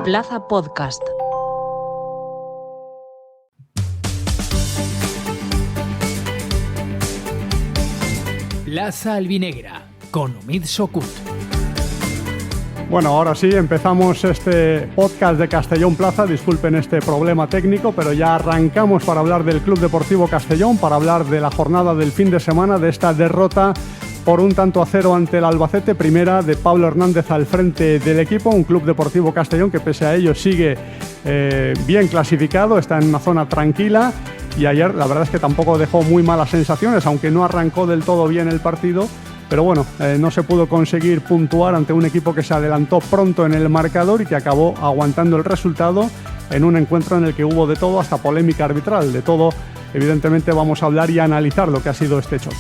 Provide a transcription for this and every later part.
Plaza Podcast. Plaza Albinegra, con Omid Sokut. Bueno, ahora sí, empezamos este podcast de Castellón Plaza. Disculpen este problema técnico, pero ya arrancamos para hablar del Club Deportivo Castellón, para hablar de la jornada del fin de semana, de esta derrota por 1-0 ante el Albacete, primera de Pablo Hernández al frente del equipo, un Club Deportivo Castellón que pese a ello sigue bien clasificado, está en una zona tranquila, y ayer la verdad es que tampoco dejó muy malas sensaciones, aunque no arrancó del todo bien el partido, pero bueno, no se pudo conseguir puntuar ante un equipo que se adelantó pronto en el marcador y que acabó aguantando el resultado en un encuentro en el que hubo de todo, hasta polémica arbitral. De todo, evidentemente, vamos a hablar y a analizar lo que ha sido este choque.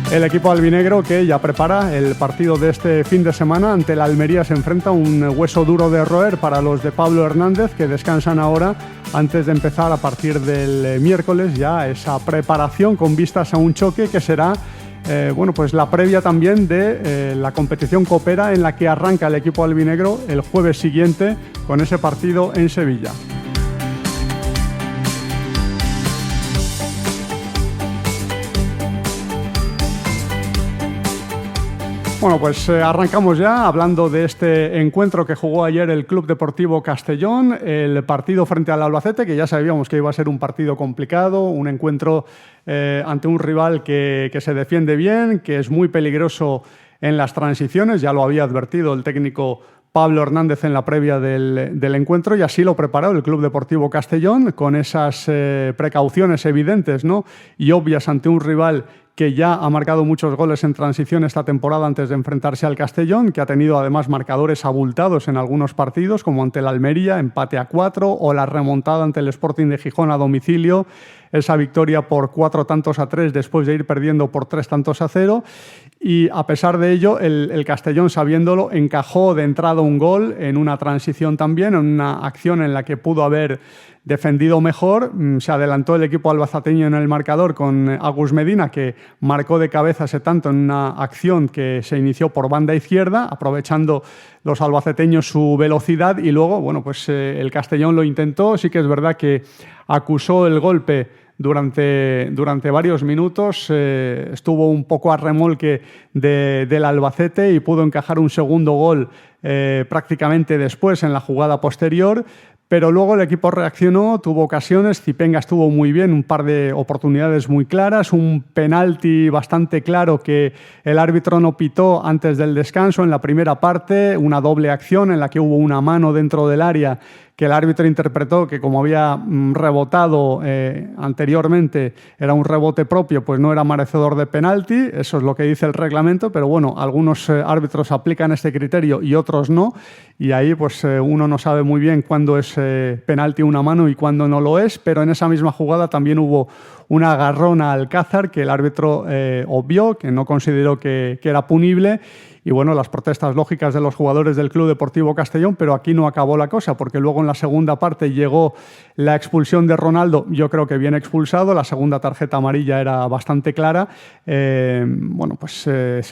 El equipo albinegro, que ya prepara el partido de este fin de semana ante la Almería, se enfrenta a un hueso duro de roer para los de Pablo Hernández, que descansan ahora antes de empezar a partir del miércoles ya esa preparación con vistas a un choque que será pues la previa también de la competición copera en la que arranca el equipo albinegro el jueves siguiente con ese partido en Sevilla. Bueno, pues arrancamos ya hablando de este encuentro que jugó ayer el Club Deportivo Castellón, el partido frente al Albacete, que ya sabíamos que iba a ser un partido complicado, un encuentro ante un rival que se defiende bien, que es muy peligroso en las transiciones, ya lo había advertido el técnico Pablo Hernández en la previa del encuentro, y así lo preparó el Club Deportivo Castellón con esas precauciones evidentes, ¿no?, y obvias ante un rival que ya ha marcado muchos goles en transición esta temporada antes de enfrentarse al Castellón, que ha tenido además marcadores abultados en algunos partidos, como ante el Almería, empate a 4, o la remontada ante el Sporting de Gijón a domicilio, esa victoria por 4-3 después de ir perdiendo por 3-0. Y a pesar de ello, el Castellón, sabiéndolo, encajó de entrada un gol en una transición también, en una acción en la que pudo haber defendido mejor. Se adelantó el equipo albazateño en el marcador con Agus Medina, que marcó de cabeza ese tanto en una acción que se inició por banda izquierda, aprovechando los albaceteños su velocidad, y luego, bueno, pues el Castellón lo intentó. Sí que es verdad que acusó el golpe durante varios minutos, estuvo un poco a remolque del Albacete y pudo encajar un segundo gol prácticamente después en la jugada posterior. Pero luego el equipo reaccionó, tuvo ocasiones, Zipenga estuvo muy bien, un par de oportunidades muy claras, un penalti bastante claro que el árbitro no pitó antes del descanso en la primera parte, una doble acción en la que hubo una mano dentro del área que el árbitro interpretó que, como había rebotado anteriormente, era un rebote propio, pues no era merecedor de penalti. Eso es lo que dice el reglamento, pero bueno, algunos árbitros aplican este criterio y otros no, y ahí pues uno no sabe muy bien cuándo es penalti una mano y cuándo no lo es. Pero en esa misma jugada también hubo un agarrón a Alcázar que el árbitro obvió, que no consideró que era punible. Y bueno, las protestas lógicas de los jugadores del Club Deportivo Castellón, pero aquí no acabó la cosa, porque luego en la segunda parte llegó la expulsión de Ronaldo, yo creo que bien expulsado, la segunda tarjeta amarilla era bastante clara. Se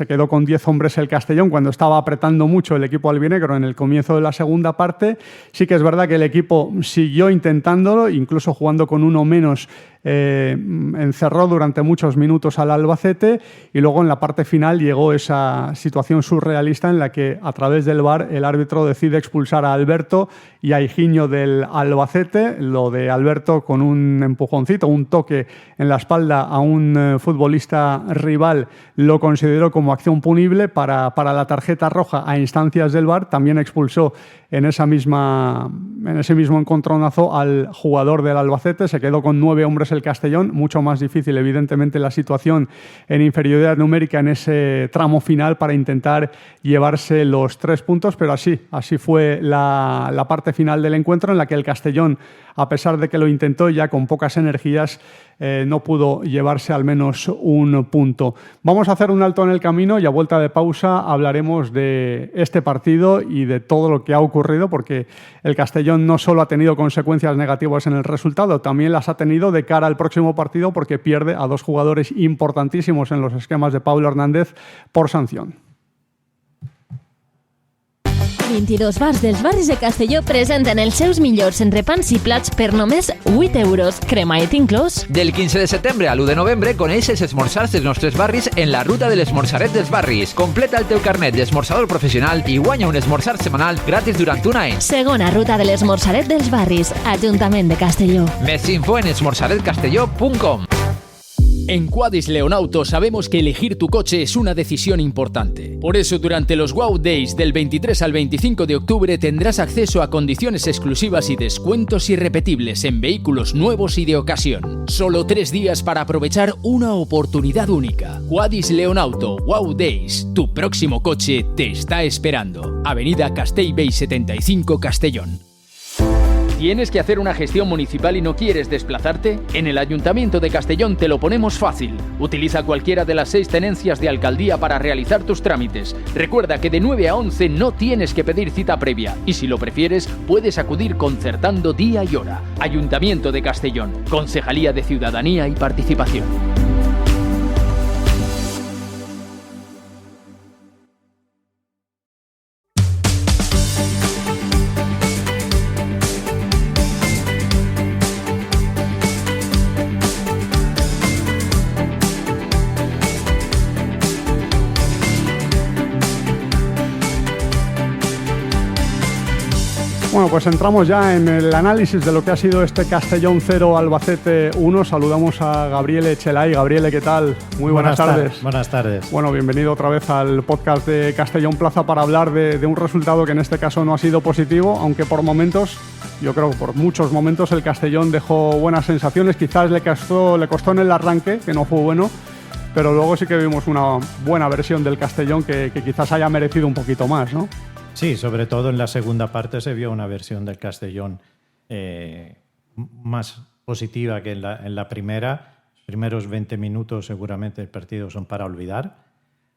quedó con 10 hombres el Castellón cuando estaba apretando mucho el equipo albinegro en el comienzo de la segunda parte. Sí que es verdad que el equipo siguió intentándolo, incluso jugando con uno menos, encerró durante muchos minutos al Albacete, y luego en la parte final llegó esa situación surrealista en la que a través del VAR el árbitro decide expulsar a Alberto y a Higinio del Albacete. Lo de Alberto con un empujoncito, un toque en la espalda a un futbolista rival, lo consideró como acción punible para la tarjeta roja a instancias del VAR. También expulsó en ese mismo encontronazo al jugador del Albacete. Se quedó con 9 hombres el Castellón, mucho más difícil evidentemente la situación en inferioridad numérica en ese tramo final para intentar llevarse los 3 puntos, pero así fue la parte final del encuentro, en la que el Castellón, a pesar de que lo intentó ya con pocas energías, no pudo llevarse al menos un punto. Vamos a hacer un alto en el camino y a vuelta de pausa hablaremos de este partido y de todo lo que ha ocurrido, porque el Castellón no solo ha tenido consecuencias negativas en el resultado, también las ha tenido de cara al próximo partido, porque pierde a 2 jugadores importantísimos en los esquemas de Pablo Hernández por sanción. 22 bars dels barris de Castelló presenten els seus millors entrepans i plats per només 8 euros, cremallera inclòs. Del 15 de setembre a l'1 de novembre coneix els esmorzars dels nostres barris en la ruta de l'esmorzaret dels barris. Completa el teu carnet d'esmorzador professional i guanya un esmorzar setmanal gratis durant un any. Segona ruta de l'esmorzaret dels barris, Ajuntament de Castelló. Més info en esmorzaretcastelló.com. En Quadis Leonauto sabemos que elegir tu coche es una decisión importante. Por eso, durante los Wow Days del 23 al 25 de octubre tendrás acceso a condiciones exclusivas y descuentos irrepetibles en vehículos nuevos y de ocasión. Solo 3 días para aprovechar una oportunidad única. Quadis Leonauto Wow Days. Tu próximo coche te está esperando. Avenida Castellbell 75, Castellón. ¿Tienes que hacer una gestión municipal y no quieres desplazarte? En el Ayuntamiento de Castellón te lo ponemos fácil. Utiliza cualquiera de las 6 tenencias de alcaldía para realizar tus trámites. Recuerda que de 9 a 11 no tienes que pedir cita previa y si lo prefieres puedes acudir concertando día y hora. Ayuntamiento de Castellón, Concejalía de Ciudadanía y Participación. Bueno, pues entramos ya en el análisis de lo que ha sido este Castellón 0, Albacete 1. Saludamos a Gabriele Chelay. Gabriele, ¿qué tal? Muy buenas tardes. Buenas tardes. Bueno, bienvenido otra vez al podcast de Castellón Plaza para hablar de un resultado que en este caso no ha sido positivo, aunque por momentos, yo creo que por muchos momentos el Castellón dejó buenas sensaciones. Quizás le costó en el arranque, que no fue bueno, pero luego sí que vimos una buena versión del Castellón que quizás haya merecido un poquito más, ¿no? Sí, sobre todo en la segunda parte se vio una versión del Castellón más positiva que en la primera. Los primeros 20 minutos seguramente el partido son para olvidar,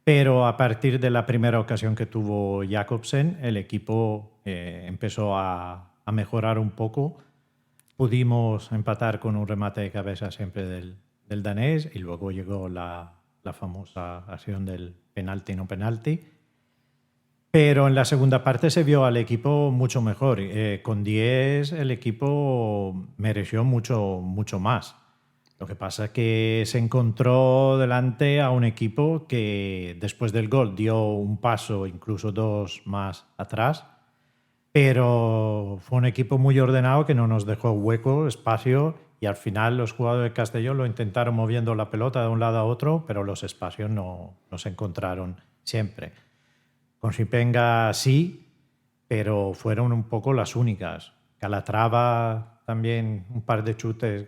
pero a partir de la primera ocasión que tuvo Jakobsen, el equipo empezó a mejorar un poco. Pudimos empatar con un remate de cabeza siempre del danés y luego llegó la famosa acción del penalti no penalti. Pero en la segunda parte se vio al equipo mucho mejor. Con 10 el equipo mereció mucho más. Lo que pasa es que se encontró delante a un equipo que después del gol dio un paso, incluso 2 más atrás. Pero fue un equipo muy ordenado que no nos dejó hueco, espacio, y al final los jugadores de Castellón lo intentaron moviendo la pelota de un lado a otro, pero los espacios no se encontraron siempre. Con Xipenga sí, pero fueron un poco las únicas. Calatrava también un par de chutes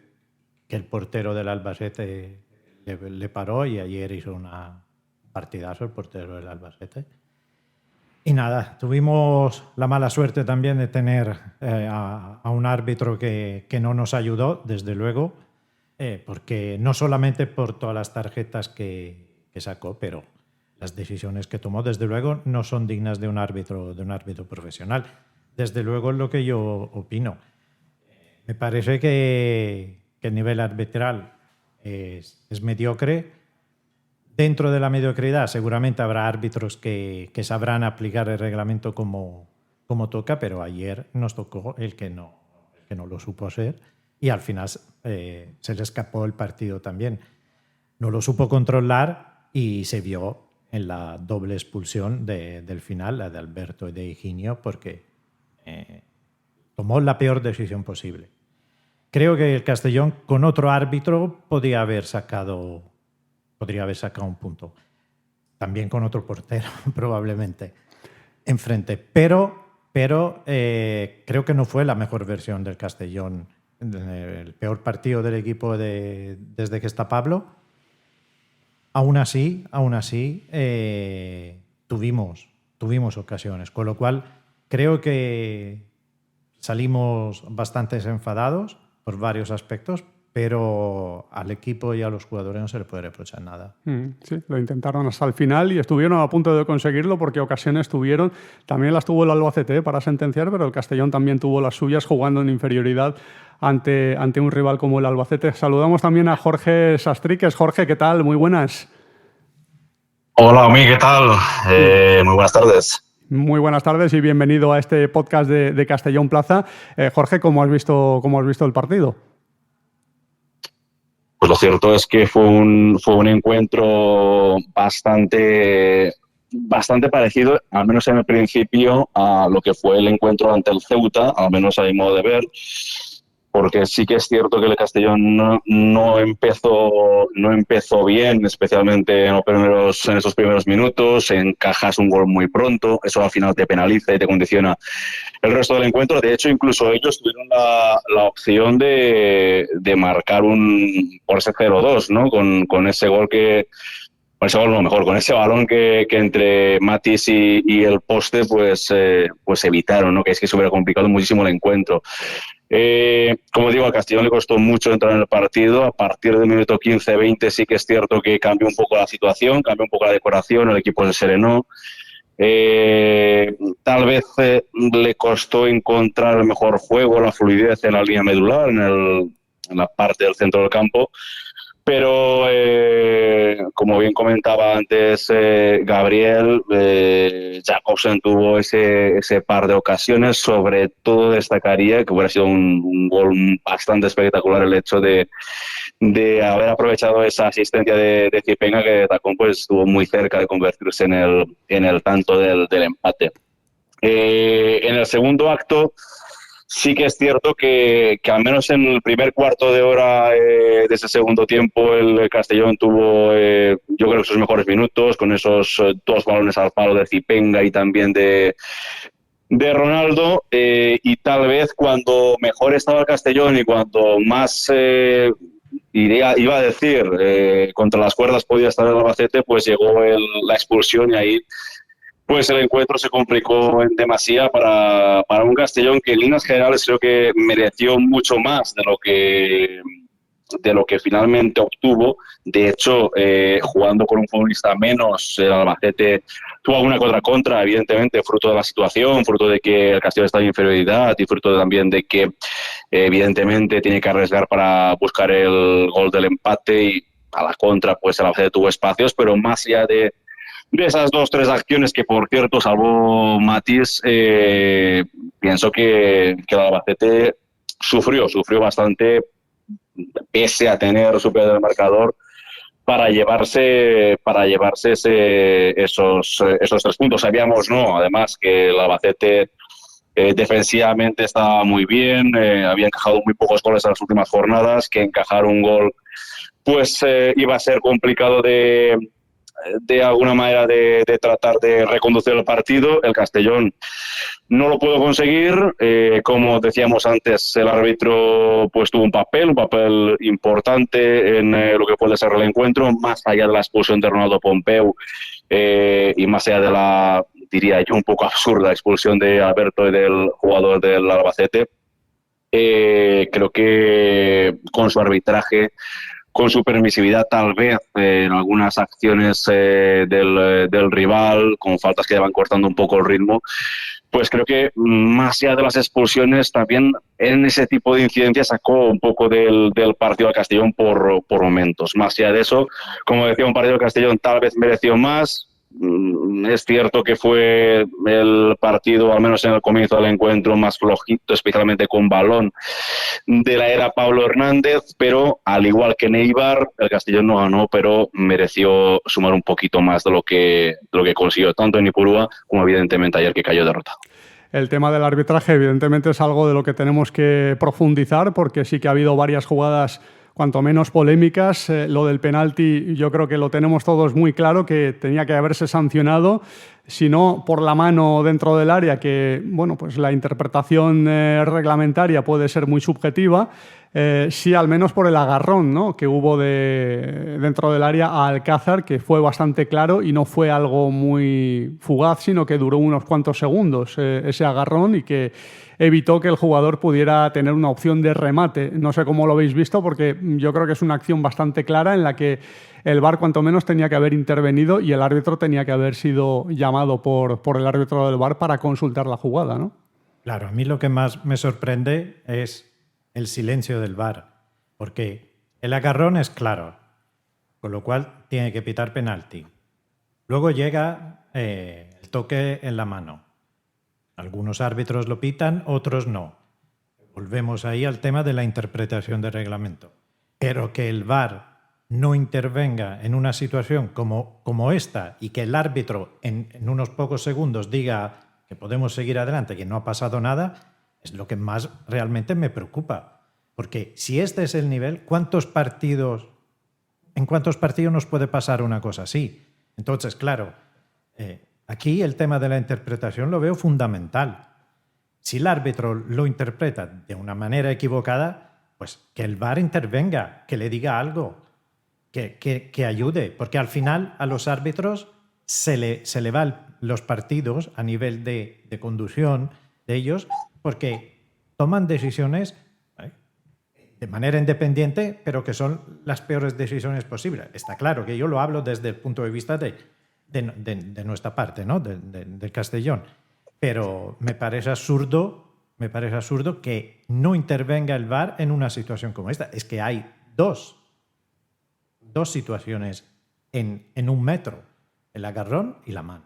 que el portero del Albacete le paró y ayer hizo un partidazo el portero del Albacete. Y nada, tuvimos la mala suerte también de tener a un árbitro que no nos ayudó, desde luego, porque no solamente por todas las tarjetas que sacó, pero las decisiones que tomó, desde luego, no son dignas de un árbitro profesional. Desde luego es lo que yo opino. Me parece que el nivel arbitral es mediocre. Dentro de la mediocridad seguramente habrá árbitros que sabrán aplicar el reglamento como toca, pero ayer nos tocó el que no lo supo hacer y al final se le escapó el partido también. No lo supo controlar y se vio en la doble expulsión del final, la de Alberto y de Higinio, porque tomó la peor decisión posible. Creo que el Castellón, con otro árbitro, podría haber sacado un punto. También con otro portero, probablemente, enfrente. Pero creo que no fue la mejor versión del Castellón. El peor partido del equipo desde que está Pablo. Aún así, tuvimos ocasiones, con lo cual creo que salimos bastante enfadados por varios aspectos, pero al equipo y a los jugadores no se le puede reprochar nada. Sí, lo intentaron hasta el final y estuvieron a punto de conseguirlo porque ocasiones tuvieron. También las tuvo el Albacete para sentenciar, pero el Castellón también tuvo las suyas jugando en inferioridad ante un rival como el Albacete. Saludamos también a Jorge Sastriques. Jorge, ¿qué tal? Muy buenas. Hola, Omi, ¿qué tal? Muy buenas tardes. Muy buenas tardes y bienvenido a este podcast de Castellón Plaza. Jorge, ¿cómo has visto el partido? Pues lo cierto es que fue un encuentro bastante parecido, al menos en el principio, a lo que fue el encuentro ante el Ceuta, al menos a mi modo de ver, porque sí que es cierto que el Castellón no empezó bien, especialmente en esos primeros minutos, encajas un gol muy pronto, eso al final te penaliza y te condiciona el resto del encuentro. De hecho, incluso ellos tuvieron la opción de marcar por ese 0-2, ¿no? Con ese gol con ese balón que entre Matis y el poste, pues evitaron, ¿no? Que es que se hubiera complicado muchísimo el encuentro. Como digo, al Castellón le costó mucho entrar en el partido. A partir del minuto 15-20 sí que es cierto que cambió un poco la situación, cambió un poco la decoración, el equipo se serenó. Tal vez le costó encontrar el mejor juego, la fluidez en la línea medular, en la parte del centro del campo. Pero, como bien comentaba antes Gabriel, Jakobsen tuvo ese par de ocasiones. Sobre todo destacaría que hubiera sido un gol bastante espectacular el hecho de haber aprovechado esa asistencia de Zipenga, que Tacón pues estuvo muy cerca de convertirse en el tanto del empate. En el segundo acto sí que es cierto que al menos en el primer cuarto de hora de ese segundo tiempo el Castellón tuvo, yo creo, sus mejores minutos, con esos 2 balones al palo de Zipenga y también de Ronaldo, y tal vez cuando mejor estaba el Castellón y cuando más iba a decir contra las cuerdas podía estar el Albacete, pues llegó la expulsión y ahí pues el encuentro se complicó en demasía para un Castellón que en líneas generales creo que mereció mucho más de lo que finalmente obtuvo. De hecho, jugando con un futbolista menos, el Albacete tuvo alguna contra, evidentemente, fruto de la situación, fruto de que el Castellón está en inferioridad y fruto también de que, evidentemente, tiene que arriesgar para buscar el gol del empate y a la contra, pues el Albacete tuvo espacios, pero más allá de esas 2-3 acciones que, por cierto, salvó Matis, pienso que el Albacete sufrió bastante, pese a tener superior el marcador, para llevarse esos 3 puntos. Sabíamos, ¿no? Además, que el Albacete defensivamente estaba muy bien, había encajado muy pocos goles en las últimas jornadas, que encajar un gol pues iba a ser complicado de alguna manera de tratar de reconducir el partido. El Castellón no lo pudo conseguir. Como decíamos antes, el árbitro pues tuvo un papel importante en lo que puede ser el encuentro, más allá de la expulsión de Ronaldo Pompeu y más allá de la, diría yo, un poco absurda expulsión de Alberto y del jugador del Albacete. Creo que con su arbitraje, con su permisividad tal vez en algunas acciones del rival, con faltas que van cortando un poco el ritmo, pues creo que más allá de las expulsiones, también en ese tipo de incidencias sacó un poco del partido al Castellón por momentos. Más allá de eso, como decía, un partido del Castellón tal vez mereció más. Es cierto que fue el partido, al menos en el comienzo del encuentro, más flojito, especialmente con balón, de la era Pablo Hernández, pero al igual que Neibar, el Castellón no ganó, pero mereció sumar un poquito más de lo que consiguió, tanto en Ipurúa como evidentemente ayer, que cayó derrotado. El tema del arbitraje evidentemente es algo de lo que tenemos que profundizar, porque sí que ha habido varias jugadas cuanto menos polémicas. Lo del penalti yo creo que lo tenemos todos muy claro, que tenía que haberse sancionado, si no por la mano dentro del área, que bueno, pues la interpretación reglamentaria puede ser muy subjetiva, sí al menos por el agarrón, ¿no?, que hubo dentro del área a Alcázar, que fue bastante claro y no fue algo muy fugaz, sino que duró unos cuantos segundos ese agarrón y que evitó que el jugador pudiera tener una opción de remate. No sé cómo lo habéis visto, porque yo creo que es una acción bastante clara en la que el VAR cuanto menos tenía que haber intervenido y el árbitro tenía que haber sido llamado por el árbitro del VAR para consultar la jugada, ¿no? Claro, a mí lo que más me sorprende es el silencio del VAR, porque el agarrón es claro, con lo cual tiene que pitar penalti. Luego llega el toque en la mano. Algunos árbitros lo pitan, otros no. Volvemos ahí al tema de la interpretación del reglamento. Pero que el VAR no intervenga en una situación como esta y que el árbitro en unos pocos segundos diga que podemos seguir adelante, que no ha pasado nada, es lo que más realmente me preocupa. Porque si este es el nivel, ¿en cuántos partidos nos puede pasar una cosa así? Entonces, claro, aquí el tema de la interpretación lo veo fundamental. Si el árbitro lo interpreta de una manera equivocada, pues que el VAR intervenga, que le diga algo, que ayude, porque al final a los árbitros se le van los partidos a nivel de conducción de ellos, porque toman decisiones de manera independiente, pero que son las peores decisiones posibles. Está claro que yo lo hablo desde el punto de vista de nuestra parte, ¿no? del Castellón. Pero me parece absurdo que no intervenga el VAR en una situación como esta. Es que hay dos situaciones en un metro, el agarrón y la mano.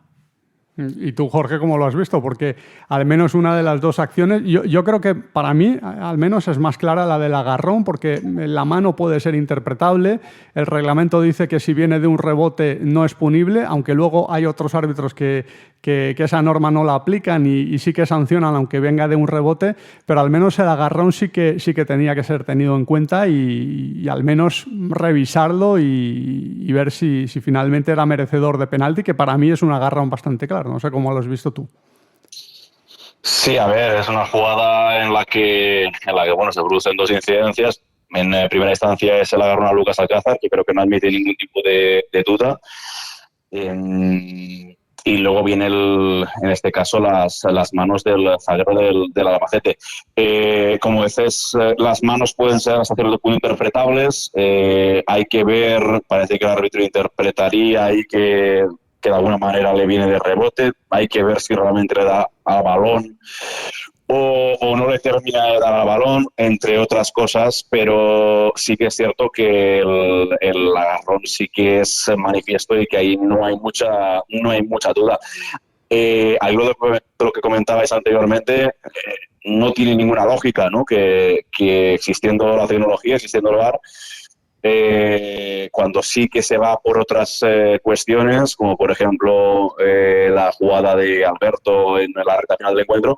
¿Y tú, Jorge, cómo lo has visto? Porque al menos una de las dos acciones, yo creo que para mí al menos es más clara la del agarrón, porque la mano puede ser interpretable. El reglamento dice que si viene de un rebote no es punible, aunque luego hay otros árbitros que esa norma no la aplican y sí que sancionan aunque venga de un rebote, pero al menos el agarrón sí que tenía que ser tenido en cuenta y al menos revisarlo y ver si finalmente era merecedor de penalti, que para mí es un agarrón bastante claro. No sé cómo lo has visto tú. Sí, a ver, es una jugada en la que bueno, se producen dos incidencias. En primera instancia es el agarrón a Lucas Alcázar, que creo que no admite ningún tipo de duda. Y luego viene, en este caso, las manos del zaguero del Albacete. Como dices, las manos pueden ser hasta cierto punto interpretables. Hay que ver, parece que el árbitro interpretaría y que de alguna manera le viene de rebote. Hay que ver si realmente le da al balón o no le termina de dar al balón, entre otras cosas, pero sí que es cierto que el agarrón sí que es manifiesto y que ahí no hay mucha duda. Ahí lo que comentabais anteriormente, no tiene ninguna lógica, ¿no? Que existiendo la tecnología, existiendo el VAR, cuando sí que se va por otras cuestiones, como por ejemplo la jugada de Alberto en la recta final del encuentro,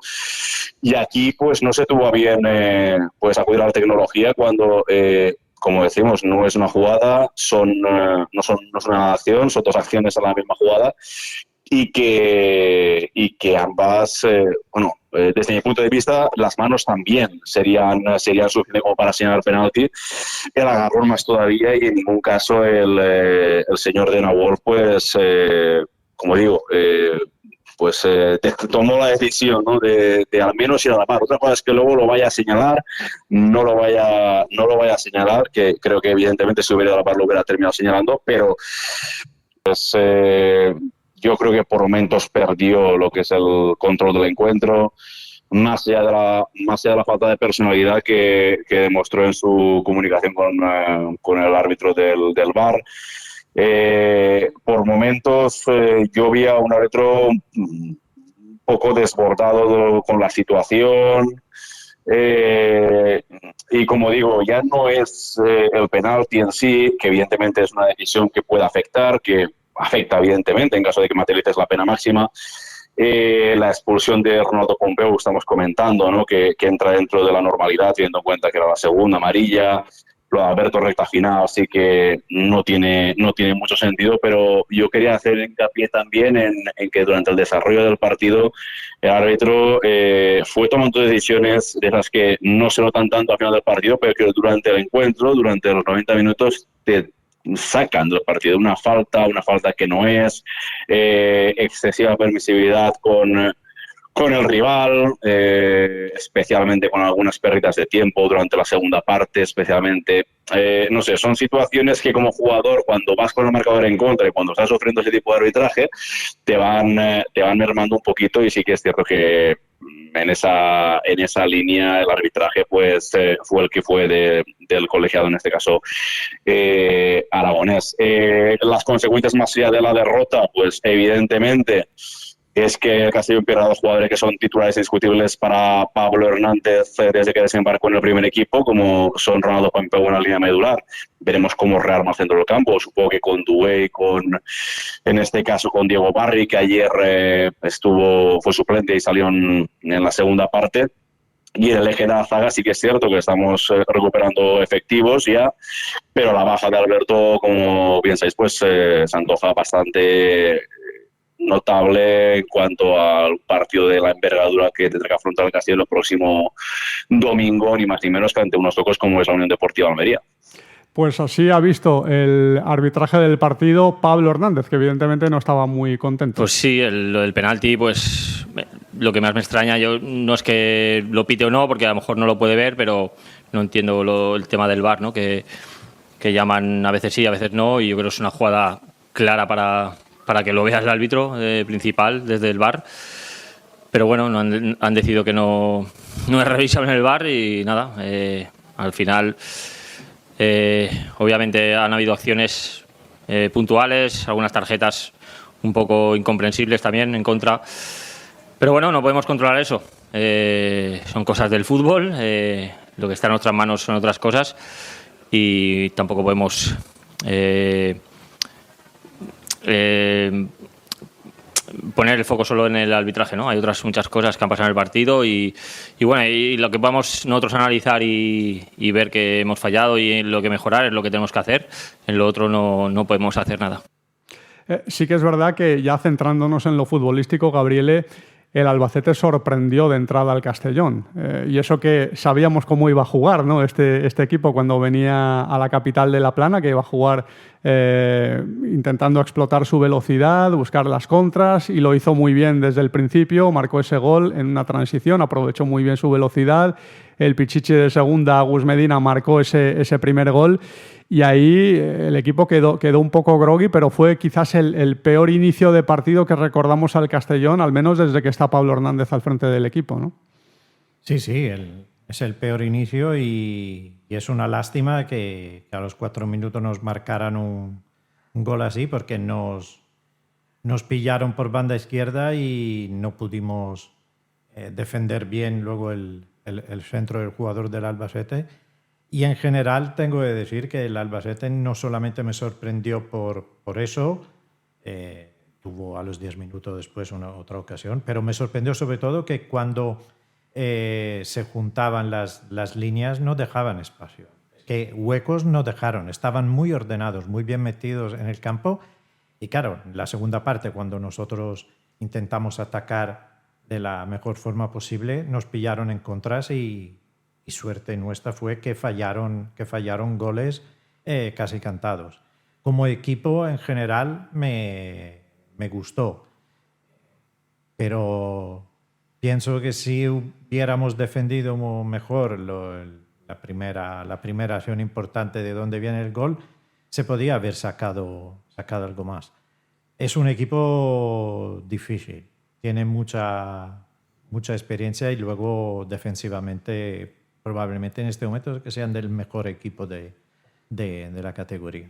y aquí pues no se tuvo a bien pues acudir a la tecnología cuando como decimos, no es una jugada, no es una acción, son dos acciones a la misma jugada y que ambas, desde mi punto de vista, las manos también serían suficientes como para señalar penalti. El agarrón más todavía y en ningún caso el señor de Nawal, pues, como digo, tomó la decisión, ¿no? de al menos ir a la par. Otra cosa es que luego lo vaya a señalar, no lo vaya a señalar, que creo que evidentemente si hubiera ido a la par lo hubiera terminado señalando, pero pues, yo creo que por momentos perdió lo que es el control del encuentro, más allá de la falta de personalidad que demostró en su comunicación con el árbitro del VAR. Por momentos yo vi a un árbitro un poco desbordado con la situación. Y como digo, ya no es el penalti en sí, que evidentemente es una decisión que puede afectar, que afecta evidentemente en caso de que materialices la pena máxima. La expulsión de Ronaldo Pompeu, estamos comentando, ¿no? que entra dentro de la normalidad, teniendo en cuenta que era la segunda amarilla. Lo de Alberto recta final, así que no tiene mucho sentido, pero yo quería hacer hincapié también en que durante el desarrollo del partido el árbitro fue tomando decisiones de las que no se notan tanto al final del partido, pero que durante el encuentro, durante los 90 minutos, te sacan del partido una falta que no es, excesiva permisividad con el rival, especialmente con algunas pérdidas de tiempo durante la segunda parte, especialmente, no sé, son situaciones que como jugador, cuando vas con el marcador en contra y cuando estás sufriendo ese tipo de arbitraje, te van mermando un poquito, y sí que es cierto que en esa línea el arbitraje pues fue el que fue del colegiado, en este caso aragonés. Las consecuencias más allá de la derrota, pues evidentemente es que el Castellón pierde a dos jugadores que son titulares indiscutibles para Pablo Hernández desde que desembarcó en el primer equipo, como son Ronaldo Pampeu en la línea medular. Veremos cómo rearma el centro del campo, supongo que con Doué, en este caso con Diego Barry, que ayer fue suplente y salió en la segunda parte. Y en el eje de la zaga sí que es cierto que estamos recuperando efectivos ya, pero la baja de Alberto, como bien sabéis, pues se antoja bastante notable en cuanto al partido de la envergadura que tendrá que afrontar el Castellón el próximo domingo, ni más ni menos que ante unos locos como es la Unión Deportiva Almería. Pues así ha visto el arbitraje del partido Pablo Hernández, que evidentemente no estaba muy contento. Pues sí, el penalti, pues lo que más me extraña, yo no es que lo pite o no, porque a lo mejor no lo puede ver, pero no entiendo el tema del VAR, ¿no? Que llaman a veces sí, a veces no, y yo creo que es una jugada clara para que lo vea el árbitro principal desde el VAR. Pero bueno, han decidido que no es revisable en el VAR y nada, al final... obviamente han habido acciones puntuales, algunas tarjetas un poco incomprensibles también en contra, pero bueno, no podemos controlar eso, son cosas del fútbol, lo que está en nuestras manos son otras cosas y tampoco podemos poner el foco solo en el arbitraje, ¿no? Hay otras muchas cosas que han pasado en el partido y bueno, y lo que vamos nosotros a analizar y ver que hemos fallado y lo que mejorar es lo que tenemos que hacer. En lo otro no podemos hacer nada. Sí que es verdad que ya centrándonos en lo futbolístico, Gabriele, el Albacete sorprendió de entrada al Castellón. Y eso que sabíamos cómo iba a jugar, ¿no? Este equipo cuando venía a la capital de La Plana, que iba a jugar intentando explotar su velocidad, buscar las contras, y lo hizo muy bien desde el principio, marcó ese gol en una transición, aprovechó muy bien su velocidad. El Pichichi de segunda, Gus Medina, marcó ese primer gol. Y ahí el equipo quedó un poco groggy, pero fue quizás el peor inicio de partido que recordamos al Castellón, al menos desde que está Pablo Hernández al frente del equipo, ¿no? Sí, es el peor inicio y es una lástima que a los 4 minutos nos marcaran un gol así, porque nos pillaron por banda izquierda y no pudimos defender bien luego el centro del jugador del Albacete. Y en general tengo que decir que el Albacete no solamente me sorprendió por eso, tuvo a los 10 minutos después otra ocasión, pero me sorprendió sobre todo que cuando se juntaban las líneas no dejaban espacio. Que huecos no dejaron, estaban muy ordenados, muy bien metidos en el campo. Y claro, en la segunda parte, cuando nosotros intentamos atacar de la mejor forma posible, nos pillaron en contras y suerte nuestra fue que fallaron goles casi cantados. Como equipo, en general, me gustó. Pero pienso que si hubiéramos defendido mejor la primera acción importante de donde viene el gol, se podía haber sacado algo más. Es un equipo difícil, tiene mucha experiencia y luego defensivamente probablemente en este momento que sean del mejor equipo de la categoría.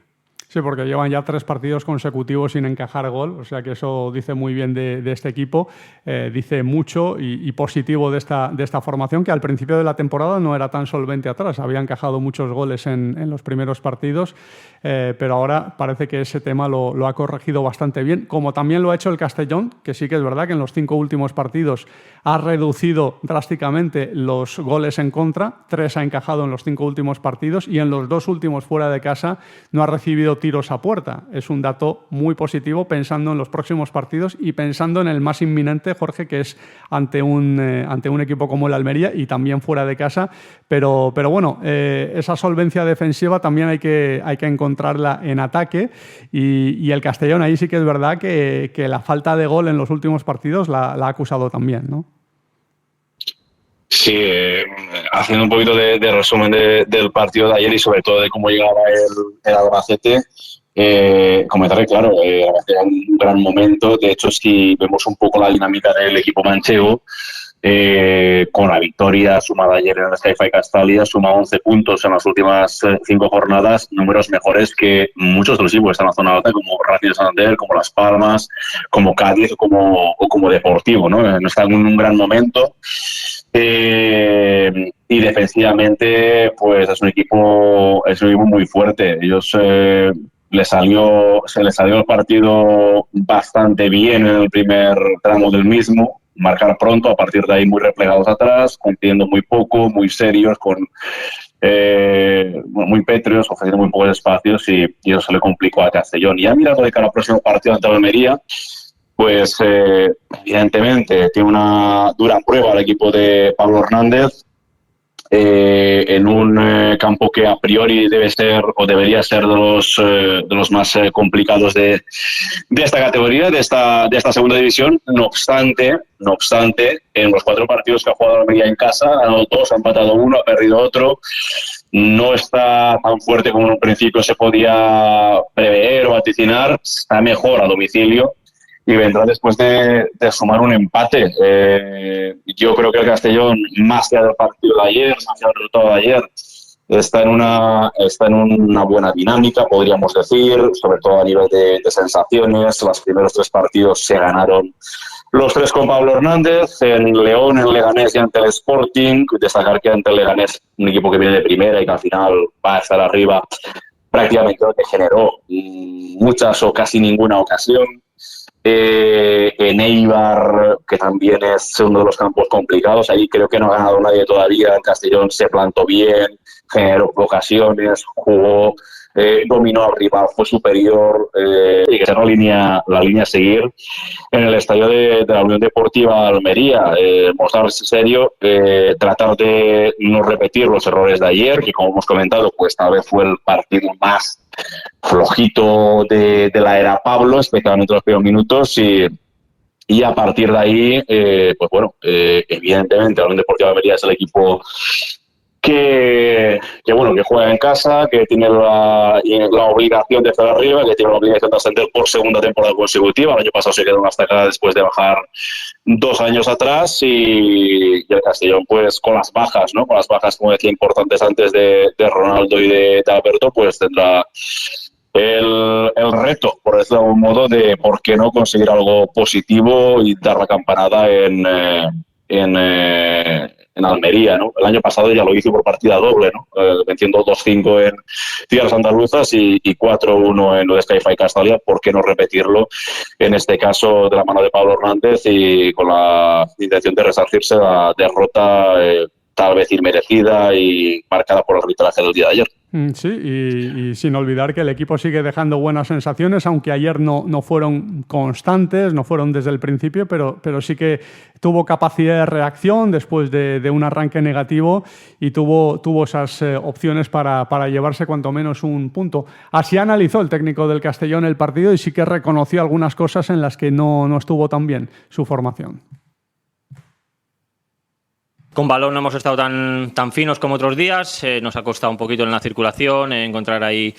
Sí, porque llevan ya 3 partidos consecutivos sin encajar gol, o sea que eso dice muy bien de este equipo, dice mucho y positivo de esta formación, que al principio de la temporada no era tan solvente atrás, había encajado muchos goles en los primeros partidos, pero ahora parece que ese tema lo ha corregido bastante bien, como también lo ha hecho el Castellón, que sí que es verdad que en los 5 últimos partidos ha reducido drásticamente los goles en contra, 3 ha encajado en los 5 últimos partidos y en los 2 últimos fuera de casa no ha recibido tiros a puerta. Es un dato muy positivo pensando en los próximos partidos y pensando en el más inminente, Jorge, que es ante un equipo como el Almería y también fuera de casa. Pero bueno, esa solvencia defensiva también hay que encontrarla en ataque y el Castellón ahí sí que es verdad que la falta de gol en los últimos partidos la ha acusado también, ¿no? Sí, haciendo un poquito de resumen del partido de ayer y sobre todo de cómo llegaba el Albacete, comentarle, claro, Albacete era un gran momento. De hecho, si vemos un poco la dinámica del equipo manchego, con la victoria sumada ayer en el Sky-Fi Castalia, suma 11 puntos en las últimas 5 jornadas, números mejores que muchos de los equipos que están en la zona alta, como Racing de Santander, como Las Palmas, como Cádiz o como Deportivo, ¿no? No están en un gran momento. Y defensivamente, pues es un equipo muy fuerte. Ellos se les salió el partido bastante bien en el primer tramo del mismo. Marcar pronto, a partir de ahí muy replegados atrás, compitiendo muy poco, muy serios, muy pétreos, ofreciendo muy pocos espacios y eso se le complicó a Castellón. Y ya mirando de cara al próximo partido ante Almería, pues evidentemente tiene una dura prueba el equipo de Pablo Hernández en un campo que a priori debe ser o debería ser de los más complicados de esta categoría, de esta segunda división. No obstante, en los 4 partidos que ha jugado Almería en casa, ha ganado 2, ha empatado 1, ha perdido otro. No está tan fuerte como en un principio se podía prever o vaticinar, está mejor a domicilio y vendrá después de sumar un empate. Yo creo que el Castellón, más allá del partido de ayer, más allá del resultado de ayer, está en una buena dinámica, podríamos decir, sobre todo a nivel de sensaciones. Los primeros 3 partidos se ganaron los 3 con Pablo Hernández, en León, en Leganés y ante el Sporting. Destacar que ante el Leganés, un equipo que viene de primera y que al final va a estar arriba, prácticamente lo que generó muchas o casi ninguna ocasión. En Eibar, que también es uno de los campos complicados, ahí creo que no ha ganado nadie todavía. El Castellón se plantó bien, generó ocasiones, jugó, dominó al rival, fue superior, y que será la línea a seguir en el estadio de la Unión Deportiva Almería. Mostrarse serio, tratar de no repetir los errores de ayer, que como hemos comentado, pues tal vez fue el partido más flojito de la era Pablo, especialmente en los primeros minutos, y a partir de ahí, pues bueno, evidentemente la Unión Deportiva Almería es el equipo que juega en casa, que tiene la obligación de estar arriba, que tiene la obligación de ascender por segunda temporada consecutiva. El año pasado se quedó en la estacada después de bajar 2 años atrás, y el Castellón, pues con las bajas, ¿no? Con las bajas, como decía, importantes antes de Ronaldo y de Alberto, pues tendrá el reto, por decirlo de algún modo, de por qué no conseguir algo positivo y dar la campanada en Almería, ¿no? El año pasado ya lo hizo por partida doble, ¿no? Venciendo 2-5 en Tierras Andaluzas y 4-1 en lo de Sky-Fi Castalia. ¿Por qué no repetirlo? En este caso, de la mano de Pablo Hernández y con la intención de resarcirse la derrota tal vez inmerecida y marcada por el arbitraje del día de ayer. Sí, y sin olvidar que el equipo sigue dejando buenas sensaciones, aunque ayer no fueron constantes, no fueron desde el principio, pero sí que tuvo capacidad de reacción después de un arranque negativo y tuvo esas opciones para llevarse cuanto menos un punto. Así analizó el técnico del Castellón el partido y sí que reconoció algunas cosas en las que no estuvo tan bien su formación. Con balón no hemos estado tan finos como otros días, nos ha costado un poquito en la circulación, encontrar ahí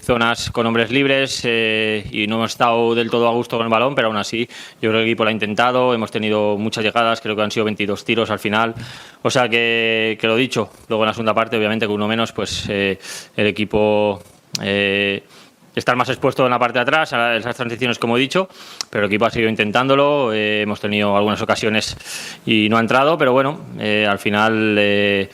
zonas con hombres libres y no hemos estado del todo a gusto con el balón, pero aún así yo creo que el equipo lo ha intentado, hemos tenido muchas llegadas, creo que han sido 22 tiros al final, o sea que lo dicho, luego en la segunda parte obviamente con uno menos pues el equipo... estar más expuesto en la parte de atrás a esas transiciones, como he dicho, pero el equipo ha seguido intentándolo, hemos tenido algunas ocasiones y no ha entrado, pero bueno, al final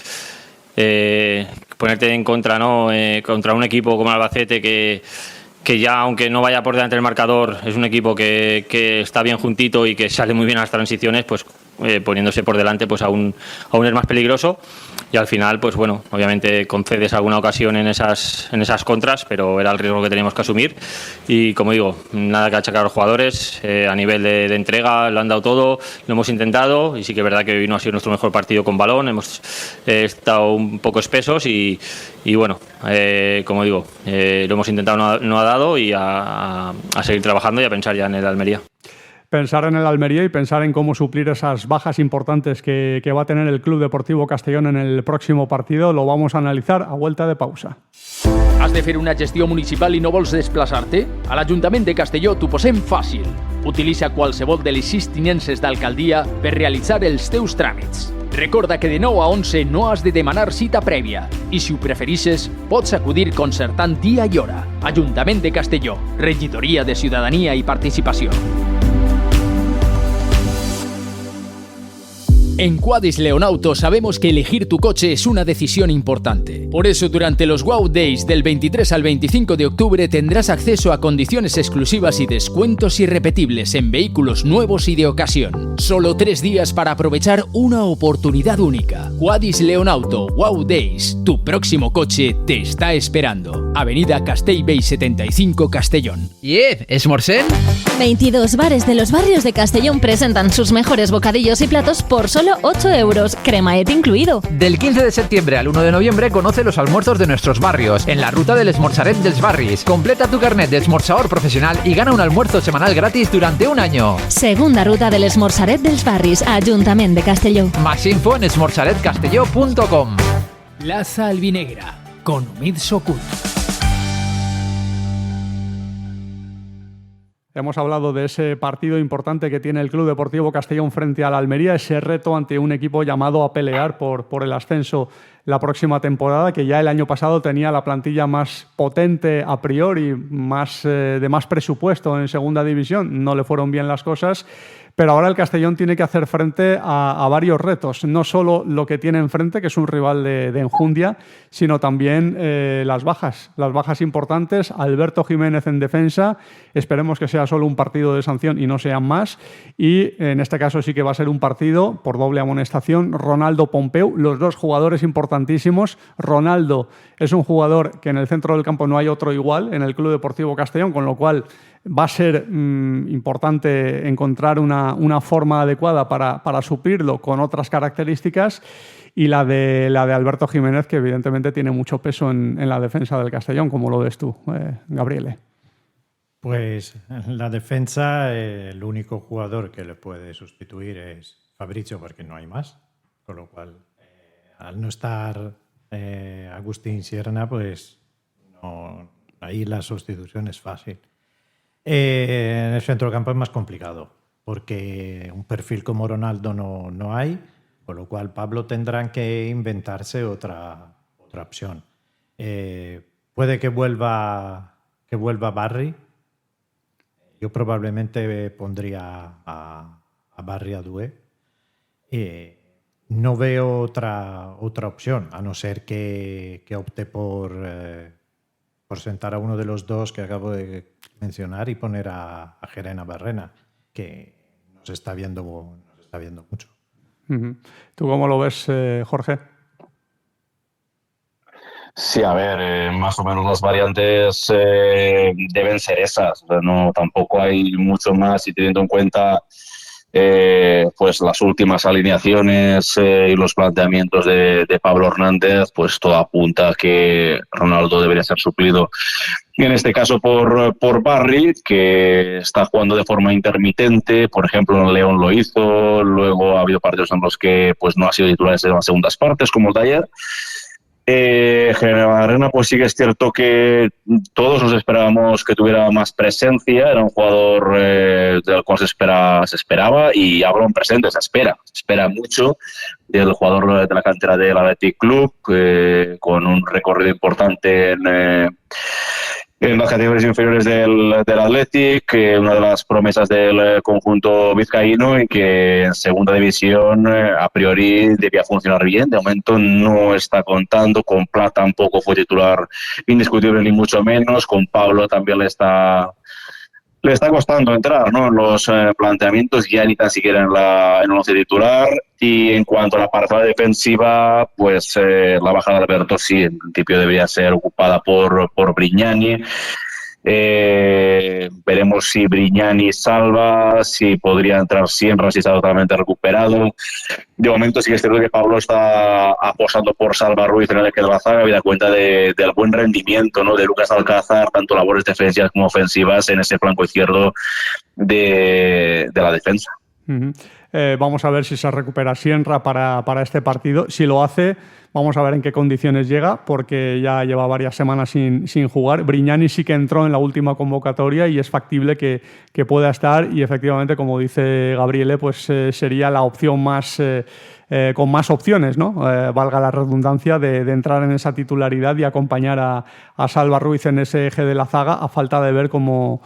ponerte en contra, ¿no? Contra un equipo como el Albacete que ya, aunque no vaya por delante del marcador, es un equipo que está bien juntito y que sale muy bien a las transiciones, pues poniéndose por delante pues aún es más peligroso, y al final pues bueno, obviamente concedes alguna ocasión en esas contras, pero era el riesgo que teníamos que asumir y como digo, nada que achacar a los jugadores, a nivel de entrega lo han dado todo, lo hemos intentado y sí que es verdad que hoy no ha sido nuestro mejor partido con balón, hemos estado un poco espesos y bueno, como digo, lo hemos intentado, no ha dado, y a seguir trabajando y a pensar ya en el Almería. Pensar en el Almería y pensar en cómo suplir esas bajas importantes que va a tener el Club Deportivo Castellón en el próximo partido lo vamos a analizar a vuelta de pausa. Has de fer una gestió municipal i no vols desplaçar-te? A l'Ajuntament de Castelló t'ho posem fàcil. Utilitza qualsevol de les 6 tinences d'alcaldia per realitzar els teus tràmits. Recorda que de 9 a 11 no has de demanar cita prèvia i si ho preferixes pots acudir concertant dia i hora. Ajuntament de Castelló, Regidoria de Ciutadania i Participació. En Quadis Leonauto sabemos que elegir tu coche es una decisión importante. Por eso, durante los Wow Days del 23 al 25 de octubre tendrás acceso a condiciones exclusivas y descuentos irrepetibles en vehículos nuevos y de ocasión. Solo 3 días para aprovechar una oportunidad única. Quadis Leonauto Wow Days. Tu próximo coche te está esperando. Avenida Castellbell 75, Castellón. ¿Esmorzén? 22 bares de los barrios de Castellón presentan sus mejores bocadillos y platos por solo 8 euros, cremaet incluido. Del 15 de septiembre al 1 de noviembre conoce los almuerzos de nuestros barrios en la ruta del Esmorzaret dels Barris. Completa tu carnet de esmorzador profesional y gana un almuerzo semanal gratis durante un año. Segunda ruta del Esmorzaret dels Barris, Ajuntament de Castelló. Más info en esmorzaretcastelló.com. Plaza Albinegra, con Umid Sokut. Hemos hablado de ese partido importante que tiene el Club Deportivo Castellón frente al Almería, ese reto ante un equipo llamado a pelear por el ascenso la próxima temporada, que ya el año pasado tenía la plantilla más potente a priori, de más presupuesto en segunda división. No le fueron bien las cosas, pero ahora el Castellón tiene que hacer frente a varios retos. No solo lo que tiene enfrente, que es un rival de enjundia, sino también las bajas importantes. Alberto Jiménez en defensa, esperemos que sea solo un partido de sanción y no sean más. Y en este caso sí que va a ser un partido por doble amonestación. Ronaldo Pompeu, los dos jugadores importantísimos. Ronaldo es un jugador que en el centro del campo no hay otro igual en el Club Deportivo Castellón, con lo cual va a ser importante encontrar una forma adecuada para suplirlo con otras características, y la de Alberto Jiménez, que evidentemente tiene mucho peso en la defensa del Castellón. ¿Cómo lo ves tú, Gabriele? Pues en la defensa el único jugador que le puede sustituir es Fabricio, porque no hay más, con lo cual al no estar Agustín Sierna, pues no, ahí la sustitución es fácil. En el centro del campo es más complicado, porque un perfil como Ronaldo no hay, con lo cual Pablo tendrán que inventarse otra opción. Puede que vuelva Barry. Yo probablemente pondría a Barry Adue. No veo otra opción, a no ser que opte por sentar a uno de los dos que acabo de mencionar y poner a Gerena Barrena, que nos está viendo mucho. ¿Tú cómo lo ves, Jorge? Sí, a ver, más o menos las variantes deben ser esas. O sea, no, tampoco hay mucho más, y teniendo en cuenta pues las últimas alineaciones y los planteamientos de Pablo Hernández, pues todo apunta a que Ronaldo debería ser suplido, en este caso por Barry, que está jugando de forma intermitente. Por ejemplo, en León lo hizo, luego ha habido partidos en los que pues no ha sido titular en las segundas partes, como el de ayer. Gerena Barrena, pues sí que es cierto que todos nos esperábamos que tuviera más presencia. Era un jugador del cual se esperaba, y hablo en presente, se espera mucho del jugador de la cantera del Athletic Club, con un recorrido importante en las categorías inferiores del Athletic, una de las promesas del conjunto vizcaíno, y que en segunda división a priori debía funcionar bien. De momento no está contando. Con Pla tampoco fue titular indiscutible, ni mucho menos. Con Pablo también le está costando entrar, ¿no?, en los planteamientos, ya ni tan siquiera en el once titular. Y en cuanto a la parcela defensiva, pues la bajada de Alberto sí, en principio debería ser ocupada por Brignani. Veremos si Brignani salva, si podría entrar Sienra, si está totalmente recuperado. De momento sí que es cierto que Pablo está apostando por Salva Ruiz en el que de la zaga, habida cuenta del buen rendimiento, ¿no?, de Lucas Alcázar, tanto labores defensivas como ofensivas en ese flanco izquierdo de la defensa. Vamos a ver si se recupera Sienra para este partido. Si lo hace, Vamos a ver en qué condiciones llega, porque ya lleva varias semanas sin jugar. Brignani sí que entró en la última convocatoria y es factible que pueda estar, y efectivamente, como dice Gabriele, pues sería la opción más con más opciones, ¿no? Valga la redundancia, de entrar en esa titularidad y acompañar a Salva Ruiz en ese eje de la zaga, a falta de ver cómo